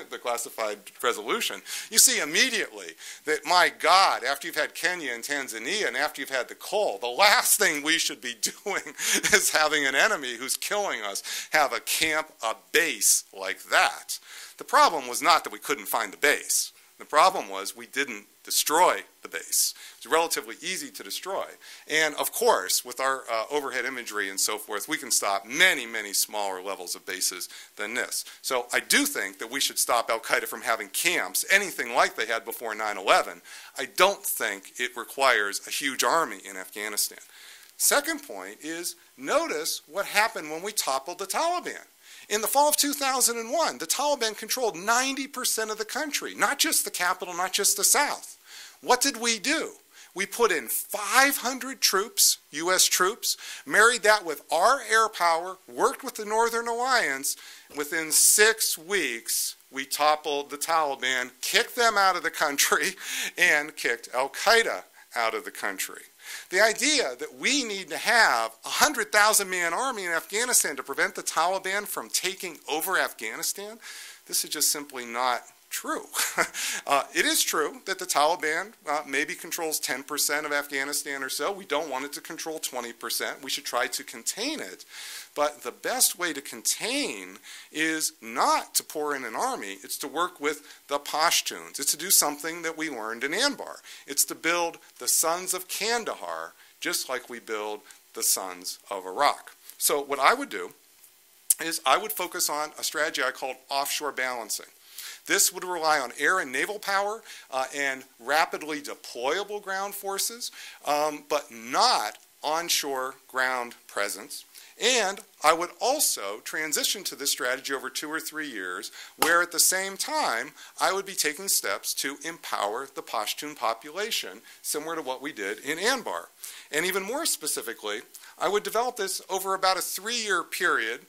the classified resolution, you see immediately that, my God, after you've had Kenya and Tanzania, and after you've had the coal, the last thing we should be doing is having an enemy who's killing us have a camp, a base like that. The problem was not that we couldn't find the base. The problem was we didn't destroy the base. It's relatively easy to destroy. And of course, with our overhead imagery and so forth, we can stop many, many smaller levels of bases than this. So I do think that we should stop Al-Qaeda from having camps, anything like they had before 9/11. I don't think it requires a huge army in Afghanistan. Second point is, notice what happened when we toppled the Taliban. In the fall of 2001, the Taliban controlled 90% of the country, not just the capital, not just the south. What did we do? We put in 500 troops, U.S. troops, married that with our air power, worked with the Northern Alliance. Within 6 weeks, we toppled the Taliban, kicked them out of the country, and kicked Al-Qaeda out of the country. The idea that we need to have a 100,000-man army in Afghanistan to prevent the Taliban from taking over Afghanistan, this is just simply not true. It is true that the Taliban maybe controls 10% of Afghanistan or so. We don't want it to control 20%. We should try to contain it. But the best way to contain is not to pour in an army. It's to work with the Pashtuns. It's to do something that we learned in Anbar. It's to build the sons of Kandahar just like we build the sons of Iraq. So what I would do is I would focus on a strategy I called offshore balancing. This would rely on air and naval power and rapidly deployable ground forces, but not onshore ground presence. And I would also transition to this strategy over 2 or 3 years, where at the same time, I would be taking steps to empower the Pashtun population, similar to what we did in Anbar. And even more specifically, I would develop this over about a 3-year period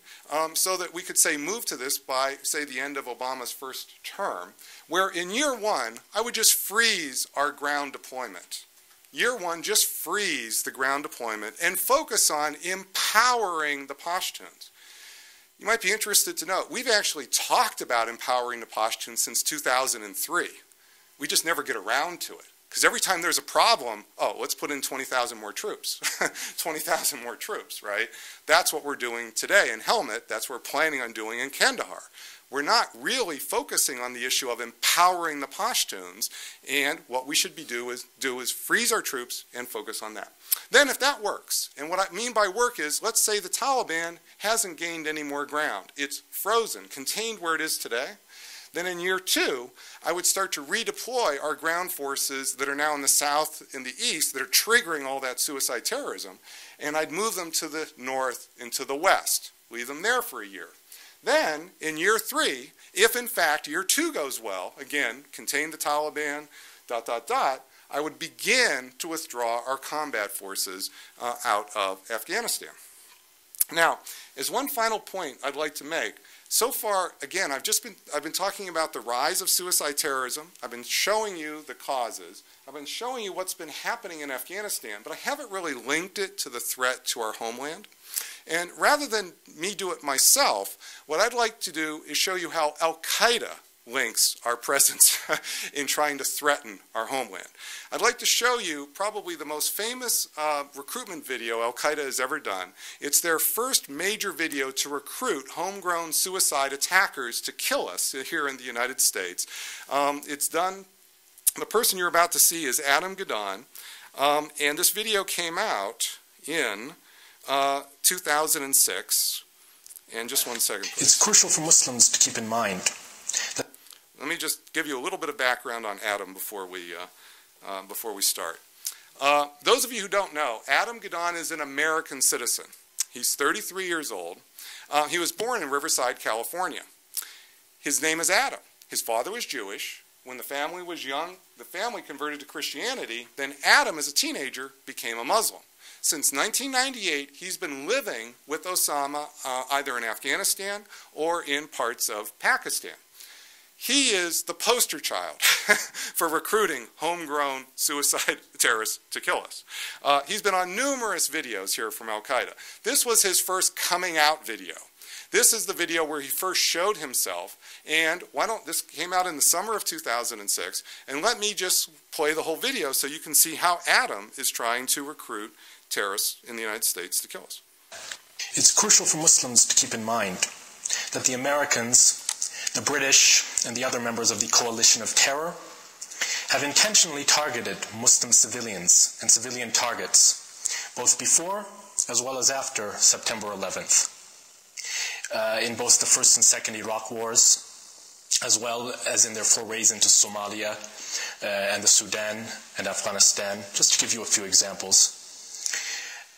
so that we could, say, move to this by, say, the end of Obama's first term, where in year 1, I would just freeze our ground deployment. Year 1, just freeze the ground deployment and focus on empowering the Pashtuns. You might be interested to know, we've actually talked about empowering the Pashtuns since 2003. We just never get around to it. Because every time there's a problem, oh, let's put in 20,000 more troops. 20,000 more troops, right? That's what we're doing today in Helmut. That's what we're planning on doing in Kandahar. We're not really focusing on the issue of empowering the Pashtuns, and what we should do is freeze our troops and focus on that. Then if that works, and what I mean by work is, let's say the Taliban hasn't gained any more ground. It's frozen, contained where it is today. Then in year 2, I would start to redeploy our ground forces that are now in the south and the east that are triggering all that suicide terrorism, and I'd move them to the north and to the west, leave them there for a year. Then, in year 3, if in fact year 2 goes well, again, contain the Taliban, I would begin to withdraw our combat forces out of Afghanistan. Now, as one final point I'd like to make, so far, again, I've been talking about the rise of suicide terrorism. I've been showing you the causes. I've been showing you what's been happening in Afghanistan, but I haven't really linked it to the threat to our homeland. And rather than me do it myself, what I'd like to do is show you how Al-Qaeda links our presence in trying to threaten our homeland. I'd like to show you probably the most famous recruitment video Al-Qaeda has ever done. It's their first major video to recruit homegrown suicide attackers to kill us here in the United States. It's done, the person you're about to see is Adam Gadon, and this video came out in 2006. And just one second, please. It's crucial for Muslims to keep in mind that... Let me just give you a little bit of background on Adam before we start. Those of you who don't know, Adam Gadon is an American citizen. He's 33 years old. He was born in Riverside, California. His name is Adam. His father was Jewish. When the family was young, the family converted to Christianity. Then Adam, as a teenager, became a Muslim. Since 1998, he's been living with Osama either in Afghanistan or in parts of Pakistan. He is the poster child for recruiting homegrown suicide terrorists to kill us. He's been on numerous videos here from Al-Qaeda. This was his first coming out video. This is the video where he first showed himself, and this came out in the summer of 2006, and let me just play the whole video so you can see how Adam is trying to recruit terrorists in the United States to kill us. It's crucial for Muslims to keep in mind that the Americans, the British, and the other members of the coalition of terror have intentionally targeted Muslim civilians and civilian targets, both before as well as after September 11th, in both the first and second Iraq wars, as well as in their forays into Somalia and the Sudan and Afghanistan, just to give you a few examples.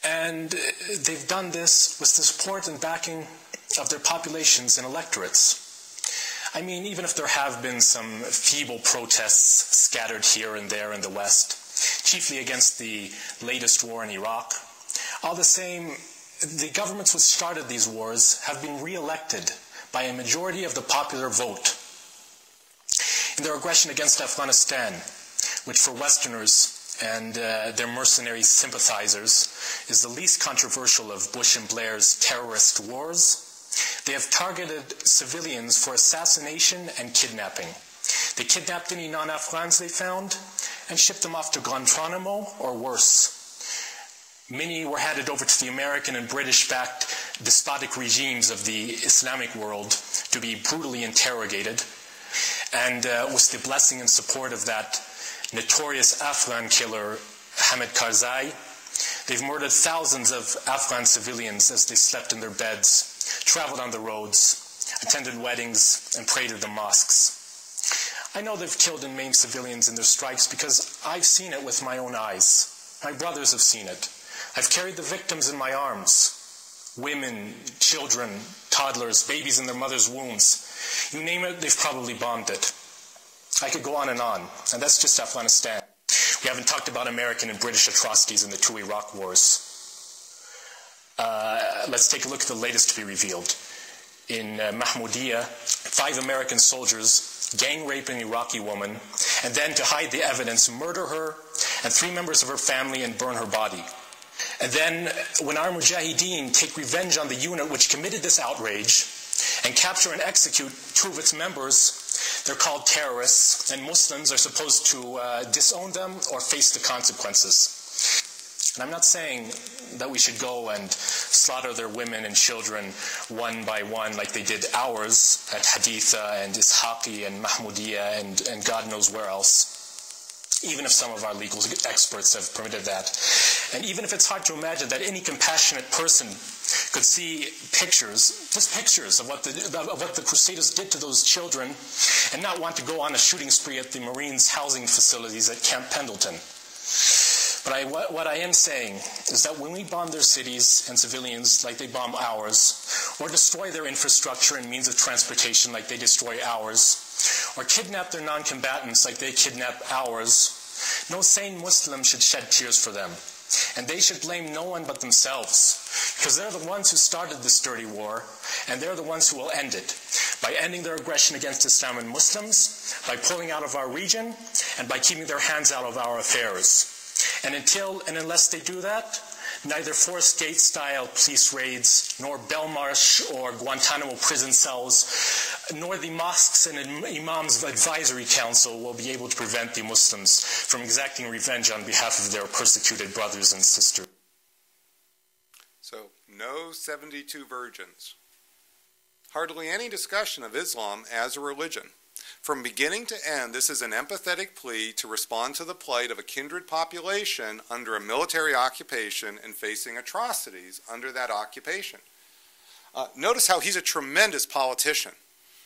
And they've done this with the support and backing of their populations and electorates. I mean, even if there have been some feeble protests scattered here and there in the West, chiefly against the latest war in Iraq, all the same, the governments which started these wars have been re-elected by a majority of the popular vote. In their aggression against Afghanistan, which for Westerners and their mercenary sympathizers is the least controversial of Bush and Blair's terrorist wars, they have targeted civilians for assassination and kidnapping. They kidnapped any non-Afghans they found and shipped them off to Guantanamo or worse. Many were handed over to the American and British-backed despotic regimes of the Islamic world to be brutally interrogated. And with the blessing and support of that notorious Afghan killer, Hamid Karzai, they've murdered thousands of Afghan civilians as they slept in their beds, traveled on the roads, attended weddings, and prayed at the mosques. I know they've killed and maimed civilians in their strikes because I've seen it with my own eyes. My brothers have seen it. I've carried the victims in my arms. Women, children, toddlers, babies in their mother's wombs. You name it, they've probably bombed it. I could go on, and that's just Afghanistan. We haven't talked about American and British atrocities in the two Iraq wars. Let's take a look at the latest to be revealed. In Mahmoudiya, 5 American soldiers gang rape an Iraqi woman, and then, to hide the evidence, murder her and 3 members of her family and burn her body. And then, when our Mujahideen take revenge on the unit which committed this outrage and capture and execute 2 of its members, they're called terrorists, and Muslims are supposed to disown them or face the consequences. And I'm not saying that we should go and slaughter their women and children one by one like they did ours at Haditha and Ishaqi and Mahmoudiya and God knows where else, even if some of our legal experts have permitted that. And even if it's hard to imagine that any compassionate person could see pictures, just pictures of what the Crusaders did to those children, and not want to go on a shooting spree at the Marines' housing facilities at Camp Pendleton. But what I am saying is that when we bomb their cities and civilians like they bomb ours, or destroy their infrastructure and means of transportation like they destroy ours, or kidnap their non-combatants like they kidnap ours, no sane Muslim should shed tears for them. And they should blame no one but themselves, because they're the ones who started this dirty war, and they're the ones who will end it, by ending their aggression against Islam and Muslims, by pulling out of our region, and by keeping their hands out of our affairs. And until and unless they do that, neither forced gate-style police raids, nor Belmarsh or Guantanamo prison cells, nor the mosques and imams advisory council will be able to prevent the Muslims from exacting revenge on behalf of their persecuted brothers and sisters. So, no 72 virgins. Hardly any discussion of Islam as a religion. From beginning to end, this is an empathetic plea to respond to the plight of a kindred population under a military occupation and facing atrocities under that occupation. Notice how he's a tremendous politician.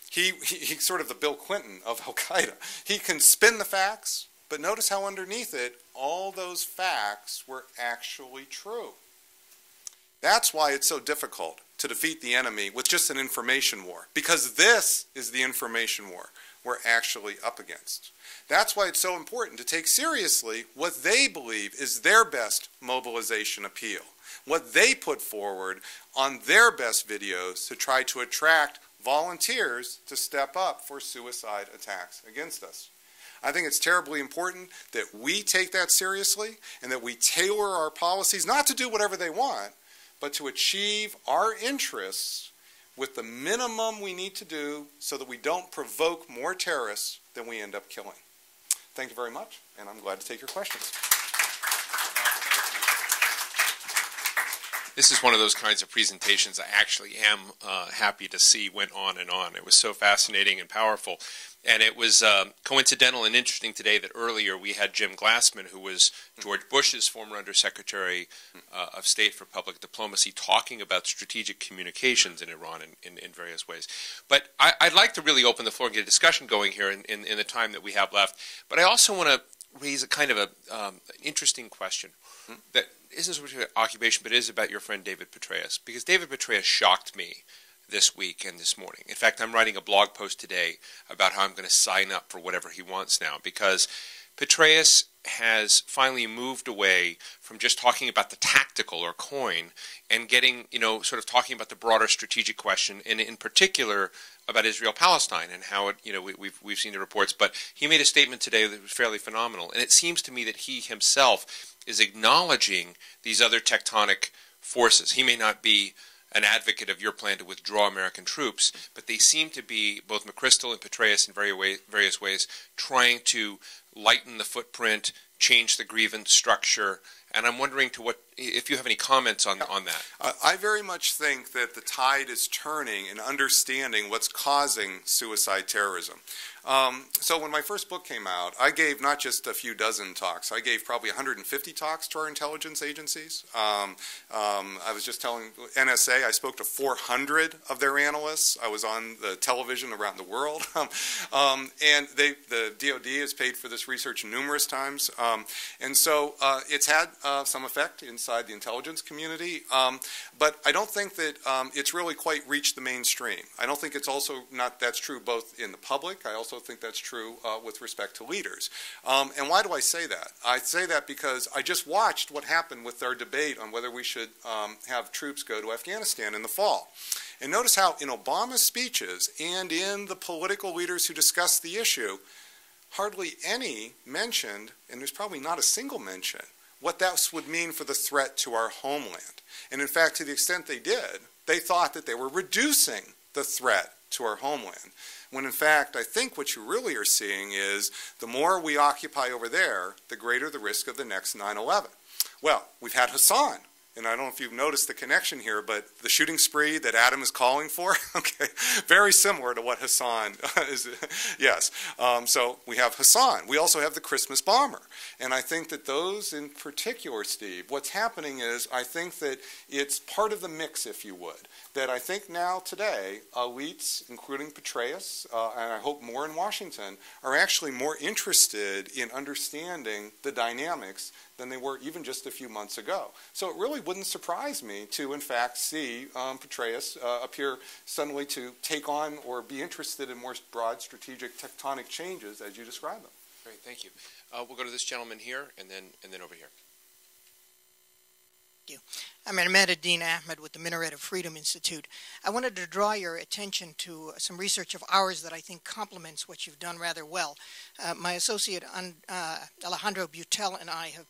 He's sort of the Bill Clinton of Al-Qaeda. He can spin the facts, but notice how underneath it, all those facts were actually true. That's why it's so difficult to defeat the enemy with just an information war, because this is the information war we're actually up against. That's why it's so important to take seriously what they believe is their best mobilization appeal, what they put forward on their best videos to try to attract volunteers to step up for suicide attacks against us. I think it's terribly important that we take that seriously and that we tailor our policies not to do whatever they want, but to achieve our interests with the minimum we need to do so that we don't provoke more terrorists than we end up killing. Thank you very much, and I'm glad to take your questions. This is one of those kinds of presentations I actually am happy to see went on and on. It was so fascinating and powerful. And it was coincidental and interesting today that earlier we had Jim Glassman, who was George Bush's former Undersecretary of State for Public Diplomacy, talking about strategic communications in Iran in various ways. But I'd like to really open the floor and get a discussion going here in the time that we have left. But I also want to raise a kind of an interesting question that isn't so much about occupation, but is about your friend David Patraeus. Because David Patraeus shocked me this week and this morning. In fact, I'm writing a blog post today about how I'm going to sign up for whatever he wants now, because Patraeus has finally moved away from just talking about the tactical or coin and getting, sort of talking about the broader strategic question, and in particular about Israel-Palestine and how it, we've seen the reports. But he made a statement today that was fairly phenomenal, and it seems to me that he himself is acknowledging these other tectonic forces. He may not be an advocate of your plan to withdraw American troops, but they seem to be, both McChrystal and Patraeus in various ways, trying to lighten the footprint, change the grievance structure, and I'm wondering if you have any comments on that. I very much think that the tide is turning in understanding what's causing suicide terrorism. So when my first book came out, I gave not just a few dozen talks. I gave probably 150 talks to our intelligence agencies. I was just telling NSA, I spoke to 400 of their analysts. I was on the television around the world. And the DOD has paid for this research numerous times. And so it's had some effect inside the intelligence community. But I don't think that it's really quite reached the mainstream. I don't think it's also that's true both in the public. I also think that's true with respect to leaders. And why do I say that? I say that because I just watched what happened with our debate on whether we should have troops go to Afghanistan in the fall. And notice how in Obama's speeches and in the political leaders who discussed the issue, hardly any mentioned, and there's probably not a single mention, what that would mean for the threat to our homeland. And in fact, to the extent they did, they thought that they were reducing the threat to our homeland. When in fact, I think what you really are seeing is the more we occupy over there, the greater the risk of the next 9/11. Well, we've had Hassan. And I don't know if you've noticed the connection here, but the shooting spree that Adam is calling for, okay, very similar to what Hassan is. Yes. So we have Hassan. We also have the Christmas bomber. And I think that those in particular, Steve, what's happening is I think that it's part of the mix, if you would, that I think now today elites, including Patraeus, and I hope more in Washington, are actually more interested in understanding the dynamics than they were even just a few months ago. So it really wouldn't surprise me to, in fact, see Patraeus appear suddenly to take on or be interested in more broad strategic tectonic changes as you describe them. Great, thank you. We'll go to this gentleman here and then over here. Thank you. I'm Ahmaduddin Ahmed with the Minaret of Freedom Institute. I wanted to draw your attention to some research of ours that I think complements what you've done rather well. My associate Alejandro Butel and I have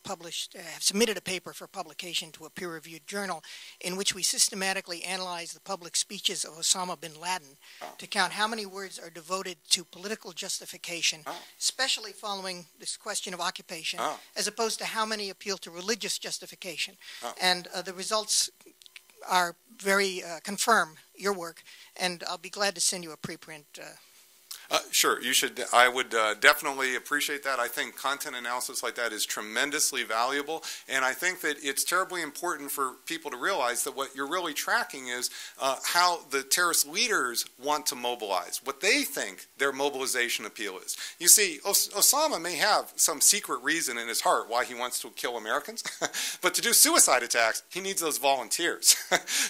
submitted a paper for publication to a peer-reviewed journal in which we systematically analyze the public speeches of Osama bin Laden to count how many words are devoted to political justification, especially following this question of occupation, as opposed to how many appeal to religious justification. And the results are confirm your work, and I'll be glad to send you a preprint. Sure, you should. I would definitely appreciate that. I think content analysis like that is tremendously valuable, and I think that it's terribly important for people to realize that what you're really tracking is how the terrorist leaders want to mobilize, what they think their mobilization appeal is. You see, Osama may have some secret reason in his heart why he wants to kill Americans, but to do suicide attacks, he needs those volunteers.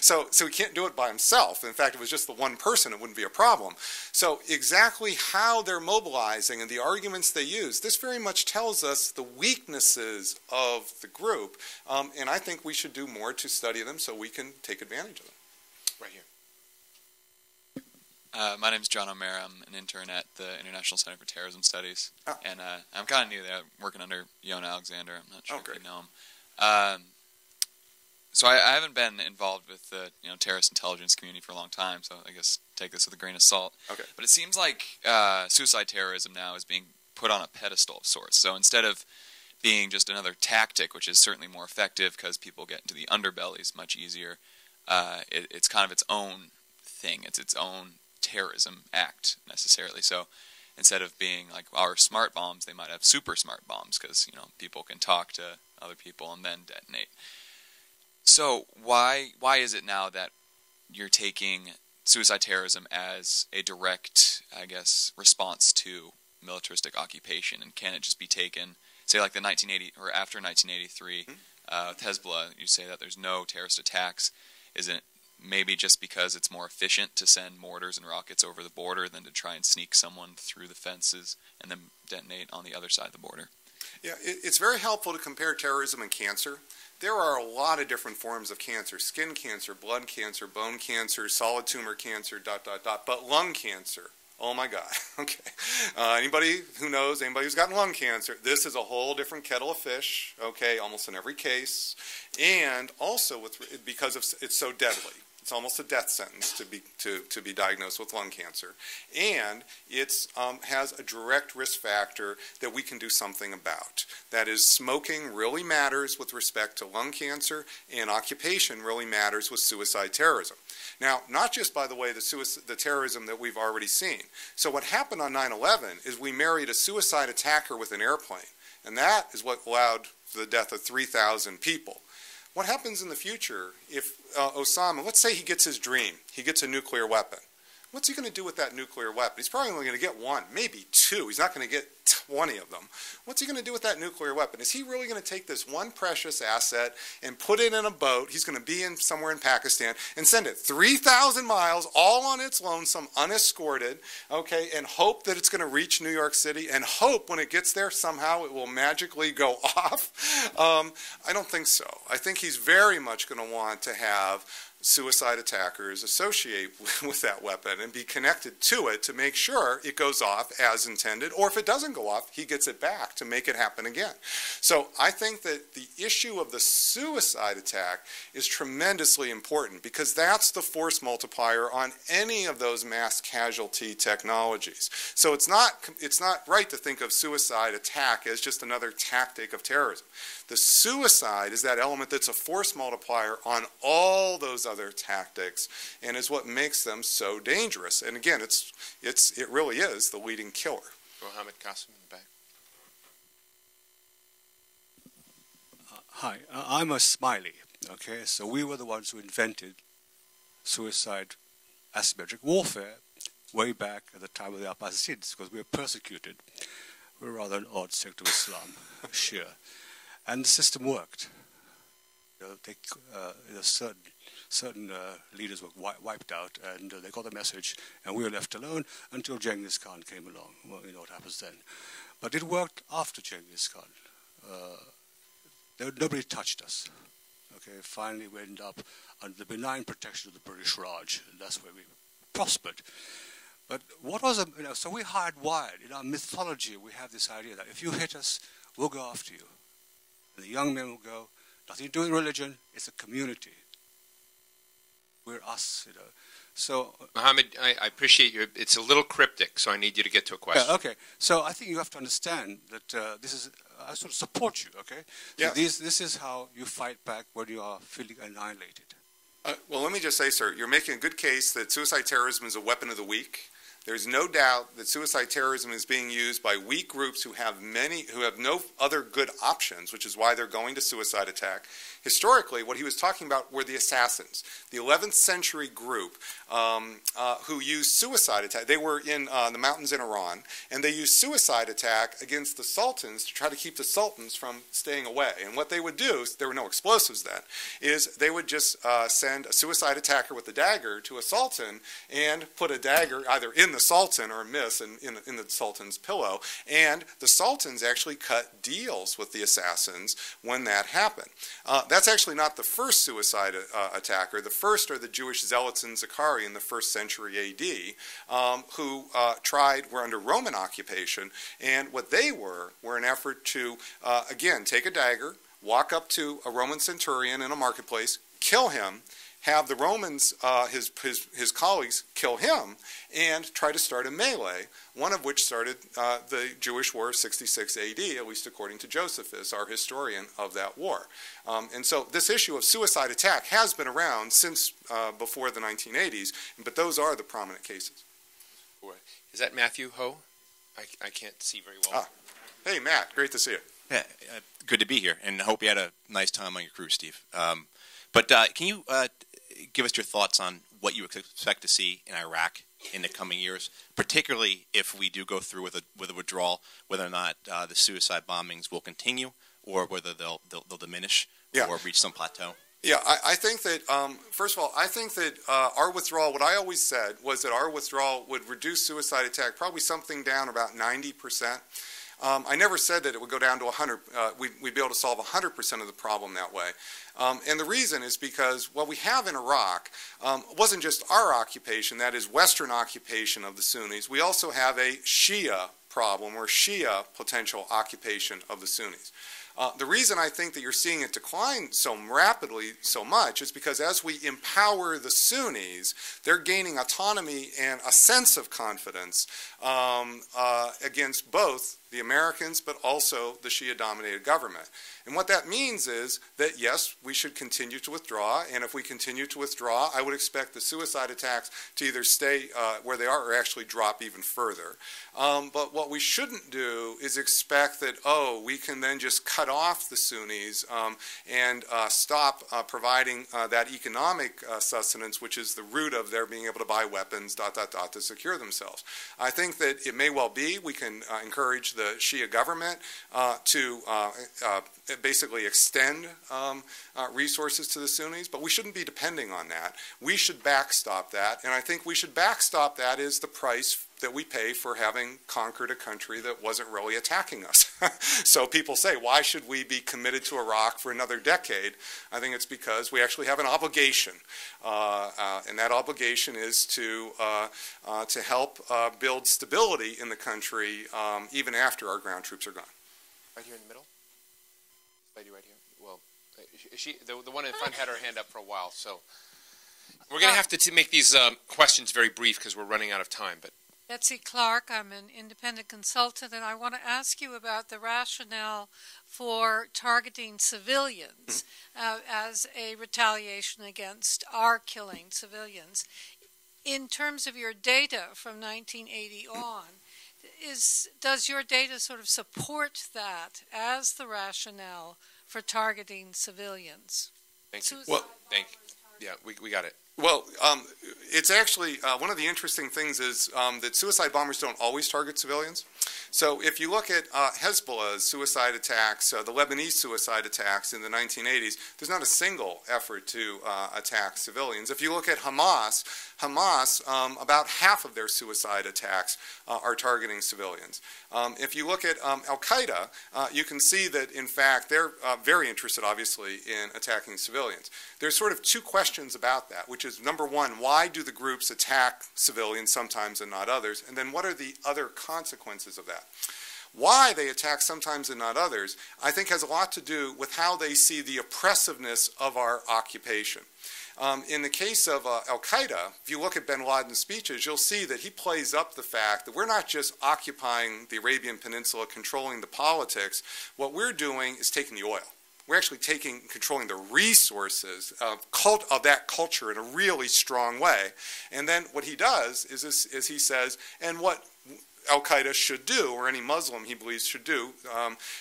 So he can't do it by himself. In fact, if it was just the one person, it wouldn't be a problem. So exactly how they're mobilizing and the arguments they use, this very much tells us the weaknesses of the group, and I think we should do more to study them so we can take advantage of them. Right here. My name is John O'Mara. I'm an intern at the International Center for Terrorism Studies, and I'm kind of new there, working under Yona Alexander. I'm not sure if you know him. So I haven't been involved with the terrorist intelligence community for a long time, so I guess take this with a grain of salt. Okay. But it seems like suicide terrorism now is being put on a pedestal of sorts. So instead of being just another tactic, which is certainly more effective because people get into the underbellies much easier, it's kind of its own thing. It's its own terrorism act necessarily. So instead of being like our smart bombs, they might have super smart bombs because people can talk to other people and then detonate. So why is it now that you're taking suicide terrorism as a direct, I guess, response to militaristic occupation, and can it just be taken, say, like the 1980 or after 1983 with Hezbollah? You say that there's no terrorist attacks. Is it maybe just because it's more efficient to send mortars and rockets over the border than to try and sneak someone through the fences and then detonate on the other side of the border? Yeah, it's very helpful to compare terrorism and cancer. There are a lot of different forms of cancer: skin cancer, blood cancer, bone cancer, solid tumor cancer, ... But lung cancer, oh my God, okay. Anybody who knows, anybody who's gotten lung cancer, this is a whole different kettle of fish, okay, almost in every case. And also because it's so deadly. It's almost a death sentence to be diagnosed with lung cancer. And it has a direct risk factor that we can do something about. That is, smoking really matters with respect to lung cancer, and occupation really matters with suicide terrorism. Now, not just, by the way, the terrorism that we've already seen. So what happened on 9/11 is we married a suicide attacker with an airplane. And that is what allowed for the death of 3,000 people. What happens in the future if Osama, let's say he gets his dream, he gets a nuclear weapon. What's he going to do with that nuclear weapon? He's probably only going to get one, maybe two. He's not going to get 20 of them. What's he going to do with that nuclear weapon? Is he really going to take this one precious asset and put it in a boat? He's going to be somewhere in Pakistan and send it 3,000 miles all on its lonesome, unescorted, okay, and hope that it's going to reach New York City, and hope when it gets there somehow it will magically go off? I don't think so. I think he's very much going to want to have suicide attackers associate with that weapon and be connected to it to make sure it goes off as intended, or if it doesn't go off, he gets it back to make it happen again. So I think that the issue of the suicide attack is tremendously important, because that's the force multiplier on any of those mass casualty technologies. So it's not right to think of suicide attack as just another tactic of terrorism. The suicide is that element that's a force multiplier on all those other tactics, and is what makes them so dangerous. And again, it really is the leading killer. Mohammed Qasim in the back. Hi, I'm a Smiley. Okay, so we were the ones who invented suicide asymmetric warfare way back at the time of the Abbasids, because we were persecuted. We were rather an odd sect of Islam, Shia. And the system worked. Certain leaders were wiped out, and they got the message, and we were left alone until Genghis Khan came along. Well, you know what happens then. But it worked after Genghis Khan. Nobody touched us. Okay, finally we end up under the benign protection of the British Raj, and that's where we prospered. But what was, so we hardwired, in our mythology we have this idea that if you hit us, we'll go after you. And the young men will go, nothing to do with religion, it's a community. We're us, So, Mohammed, I appreciate you. It's a little cryptic, so I need you to get to a question. Yeah, okay. So I think you have to understand that this is, I sort of support you, okay? So yeah. This is how you fight back when you are feeling annihilated. Well, let me just say, sir, you're making a good case that suicide terrorism is a weapon of the weak. There's no doubt that suicide terrorism is being used by weak groups who have no other good options, which is why they're going to suicide attack. Historically, what he was talking about were the assassins, the 11th century group who used suicide attack. They were in the mountains in Iran, and they used suicide attack against the sultans to try to keep the sultans from staying away. And what they would do, there were no explosives then, is they would just send a suicide attacker with a dagger to a sultan and put a dagger either in the sultan or a miss in the sultan's pillow. And the sultans actually cut deals with the assassins when that happened. That's actually not the first suicide attacker. The first are the Jewish zealots in Zachari in the 1st century AD, who were under Roman occupation, and what they were an effort to, again, take a dagger, walk up to a Roman centurion in a marketplace, kill him, have the Romans, his colleagues, kill him, and try to start a melee, one of which started the Jewish War of 66 AD, at least according to Josephus, our historian of that war. And so this issue of suicide attack has been around since before the 1980s, but those are the prominent cases. Is that Matthew Ho? I can't see very well. Hey, Matt, great to see you. Yeah, good to be here, and I hope you had a nice time on your cruise, Steve. But can you give us your thoughts on what you expect to see in Iraq in the coming years, particularly if we do go through with a withdrawal, whether or not the suicide bombings will continue or whether they'll diminish or reach some plateau? Yeah, I think that, first of all, I think that our withdrawal, what I always said was that our withdrawal would reduce suicide attack probably something down about 90%. I never said that it would go down to 100. We'd be able to solve 100% of the problem that way. And the reason is because what we have in Iraq wasn't just our occupation, that is Western occupation of the Sunnis. We also have a Shia problem or Shia potential occupation of the Sunnis. The reason I think that you're seeing it decline so rapidly, so much, is because as we empower the Sunnis, they're gaining autonomy and a sense of confidence against both the Americans, but also the Shia-dominated government. And what that means is that, yes, we should continue to withdraw, and if we continue to withdraw, I would expect the suicide attacks to either stay where they are or actually drop even further. But what we shouldn't do is expect that, we can then just cut off the Sunnis and stop providing that economic sustenance, which is the root of their being able to buy weapons, to secure themselves. I think that it may well be we can encourage the Shia government to basically extend resources to the Sunnis, but we shouldn't be depending on that. We should backstop that, and I think we should backstop that is the price that we pay for having conquered a country that wasn't really attacking us. So people say, why should we be committed to Iraq for another decade? I think it's because we actually have an obligation, and that obligation is to help build stability in the country even after our ground troops are gone. Right here in the middle? Lady right here. Well, the one in front had her hand up for a while, so we're going to have to make these questions very brief because we're running out of time. But Betsy Clark, I'm an independent consultant, and I want to ask you about the rationale for targeting civilians as a retaliation against our killing civilians. In terms of your data from 1980 on, does your data sort of support that as the rationale for targeting civilians? Thank you. Well, thank you. Yeah, we got it. Well, it's actually one of the interesting things is that suicide bombers don't always target civilians. So if you look at Hezbollah's suicide attacks, the Lebanese suicide attacks in the 1980s, there's not a single effort to attack civilians. If you look at Hamas, about half of their suicide attacks are targeting civilians. If you look at Al-Qaeda, you can see that, in fact, they're very interested, obviously, in attacking civilians. There's sort of two questions about that, which is, number one, why do the groups attack civilians sometimes and not others? And then what are the other consequences of that? Why they attack sometimes and not others, I think, has a lot to do with how they see the oppressiveness of our occupation. In the case of Al-Qaeda, if you look at bin Laden's speeches, you'll see that he plays up the fact that we're not just occupying the Arabian Peninsula, controlling the politics. What we're doing is taking the oil. We're actually controlling the resources of that culture in a really strong way. And then what he does is he says, and what Al-Qaeda should do, or any Muslim he believes should do,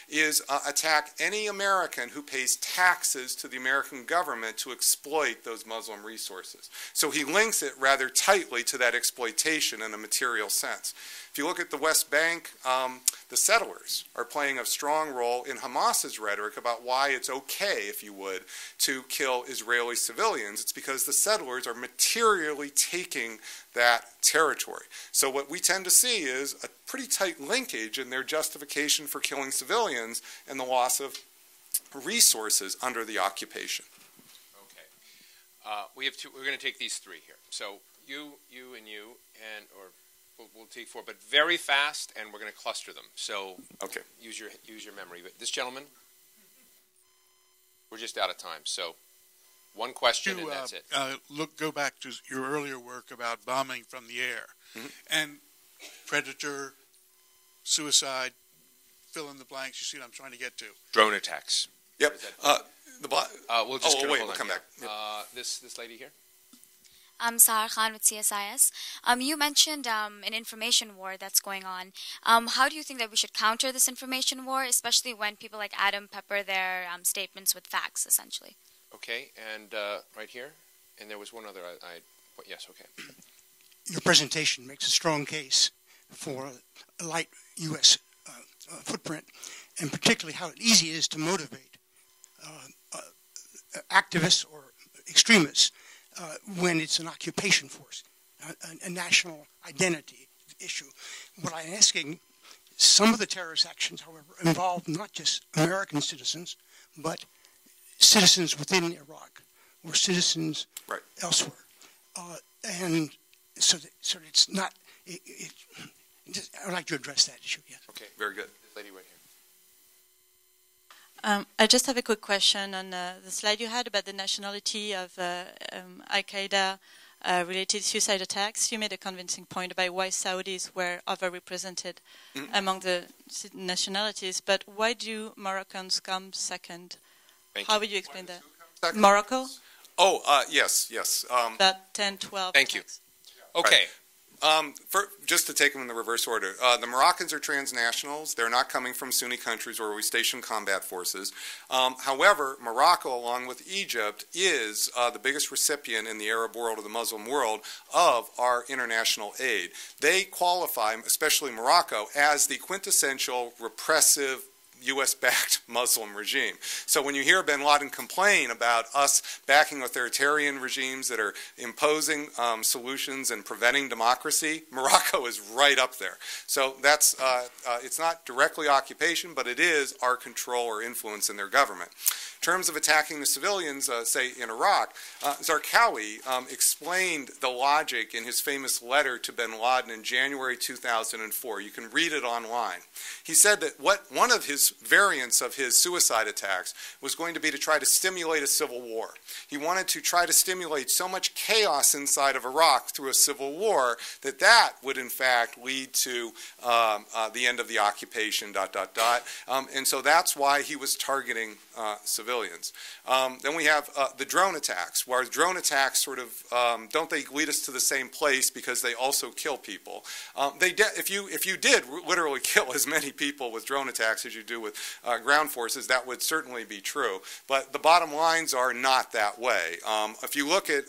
is attack any American who pays taxes to the American government to exploit those Muslim resources. So he links it rather tightly to that exploitation in a material sense. If you look at the West Bank, the settlers are playing a strong role in Hamas's rhetoric about why it's okay, if you would, to kill Israeli civilians. It's because the settlers are materially taking that territory. So what we tend to see is a pretty tight linkage in their justification for killing civilians and the loss of resources under the occupation. Okay. We're going to take these three here. So you, and we'll take four, but very fast, and we're going to cluster them. So okay, use your memory. But this gentleman, we're just out of time. So one question, and that's it. Go back to your earlier work about bombing from the air, and predator, suicide, fill in the blanks. You see what I'm trying to get to? Drone attacks. Yep. We'll just we'll come back. Yep. This lady here. I'm Sahar Khan with CSIS. You mentioned an information war that's going on. How do you think that we should counter this information war, especially when people like Adam pepper their statements with facts, essentially? Okay, and right here, and there was one other. Yes, okay. Your presentation makes a strong case for a light U.S. Footprint, and particularly how easy it is to motivate activists or extremists when it's an occupation force, a national identity issue. What I'm asking, some of the terrorist actions, however, involve not just American citizens, but citizens within Iraq or citizens elsewhere. And so it's not, I'd like to address that issue, yes. Okay, very good. This lady right here. I just have a quick question on the slide you had about the nationality of Al-Qaeda related suicide attacks. You made a convincing point about why Saudis were overrepresented among the nationalities, but why do Moroccans come second? How would you explain that? Morocco? Oh, yes. About 10, 12 Thank you. Okay. Just to take them in the reverse order, the Moroccans are transnationals. They're not coming from Sunni countries where we station combat forces. However, Morocco, along with Egypt, is the biggest recipient in the Arab world or the Muslim world of our international aid. They qualify, especially Morocco, as the quintessential repressive U.S.-backed Muslim regime. So when you hear bin Laden complain about us backing authoritarian regimes that are imposing solutions and preventing democracy, Morocco is right up there. So that's it's not directly occupation, but it is our control or influence in their government. In terms of attacking the civilians, say in Iraq, Zarqawi explained the logic in his famous letter to bin Laden in January 2004. You can read it online. He said that one of his variants of his suicide attacks was going to be to try to stimulate a civil war. He wanted to try to stimulate so much chaos inside of Iraq through a civil war that would in fact lead to the end of the occupation, ... And so that's why he was targeting civilians. Then we have the drone attacks, where drone attacks sort of, don't they lead us to the same place because they also kill people? If you did literally kill as many people with drone attacks as you do with ground forces, that would certainly be true. But the bottom lines are not that way. If you look at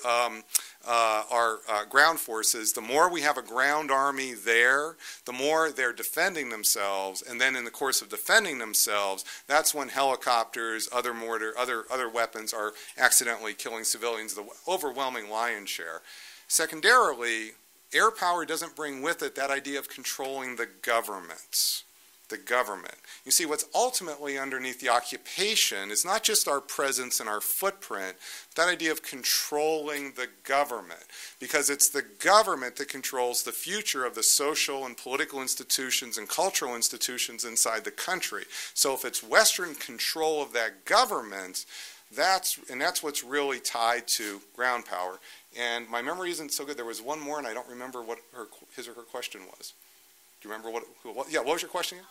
our ground forces, the more we have a ground army there, the more they're defending themselves, and then in the course of defending themselves, that's when helicopters, other mortar, other weapons are accidentally killing civilians, the overwhelming lion's share. Secondarily, air power doesn't bring with it that idea of controlling the governments. The government. You see, what's ultimately underneath the occupation is not just our presence and our footprint, but that idea of controlling the government. Because it's the government that controls the future of the social and political institutions and cultural institutions inside the country. So if it's Western control of that government, that's what's really tied to ground power. And my memory isn't so good. There was one more, and I don't remember what his or her question was. Do you remember what was your question again?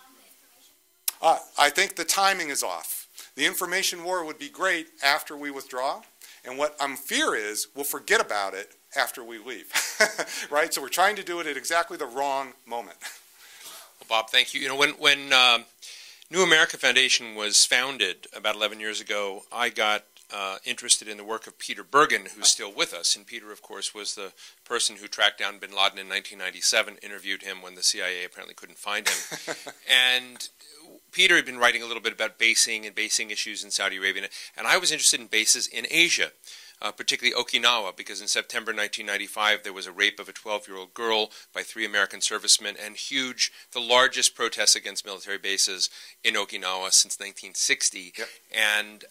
I think the timing is off. The information war would be great after we withdraw, and what I'm fear is we'll forget about it after we leave, right? So we're trying to do it at exactly the wrong moment. Well, Bob, thank you. You know, when New America Foundation was founded about 11 years ago, I got interested in the work of Peter Bergen, who's still with us. And Peter, of course, was the person who tracked down bin Laden in 1997, interviewed him when the CIA apparently couldn't find him. And Peter had been writing a little bit about basing and basing issues in Saudi Arabia, and I was interested in bases in Asia, particularly Okinawa, because in September 1995 there was a rape of a 12-year-old girl by 3 American servicemen, and the largest protests against military bases in Okinawa since 1960. Yep. And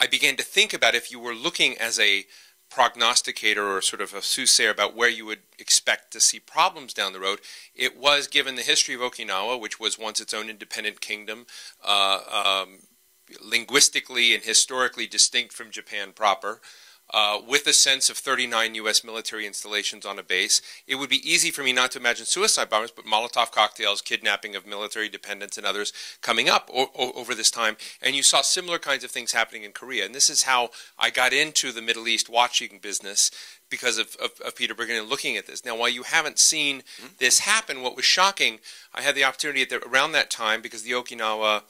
I began to think about, if you were looking as a prognosticator or sort of a soothsayer about where you would expect to see problems down the road, it was, given the history of Okinawa, which was once its own independent kingdom, linguistically and historically distinct from Japan proper, with a sense of 39 U.S. military installations on a base, it would be easy for me not to imagine suicide bombers, but Molotov cocktails, kidnapping of military dependents and others coming up over this time. And you saw similar kinds of things happening in Korea. And this is how I got into the Middle East watching business, because of Peter Bergen and looking at this. Now, while you haven't seen this happen, what was shocking, I had the opportunity around that time, because the Okinawa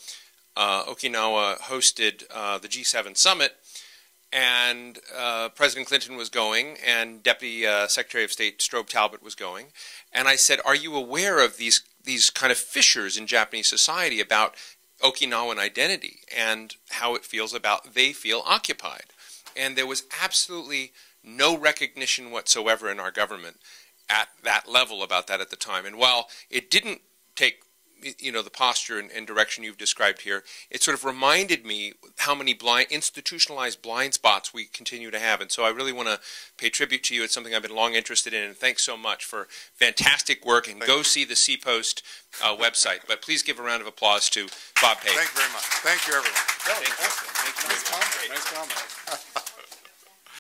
hosted the G7 summit, and President Clinton was going, and Deputy Secretary of State Strobe Talbot was going, and I said, are you aware of these kind of fissures in Japanese society about Okinawan identity and how they feel occupied? And there was absolutely no recognition whatsoever in our government at that level about that at the time. And while it didn't take the posture and direction you've described here, it sort of reminded me how many institutionalized blind spots we continue to have. And so I really want to pay tribute to you. It's something I've been long interested in, and thanks so much for fantastic work. And go see the C-Post website. But please give a round of applause to Bob Pape. Thank you very much. Thank you, everyone. Thank you. Nice comment.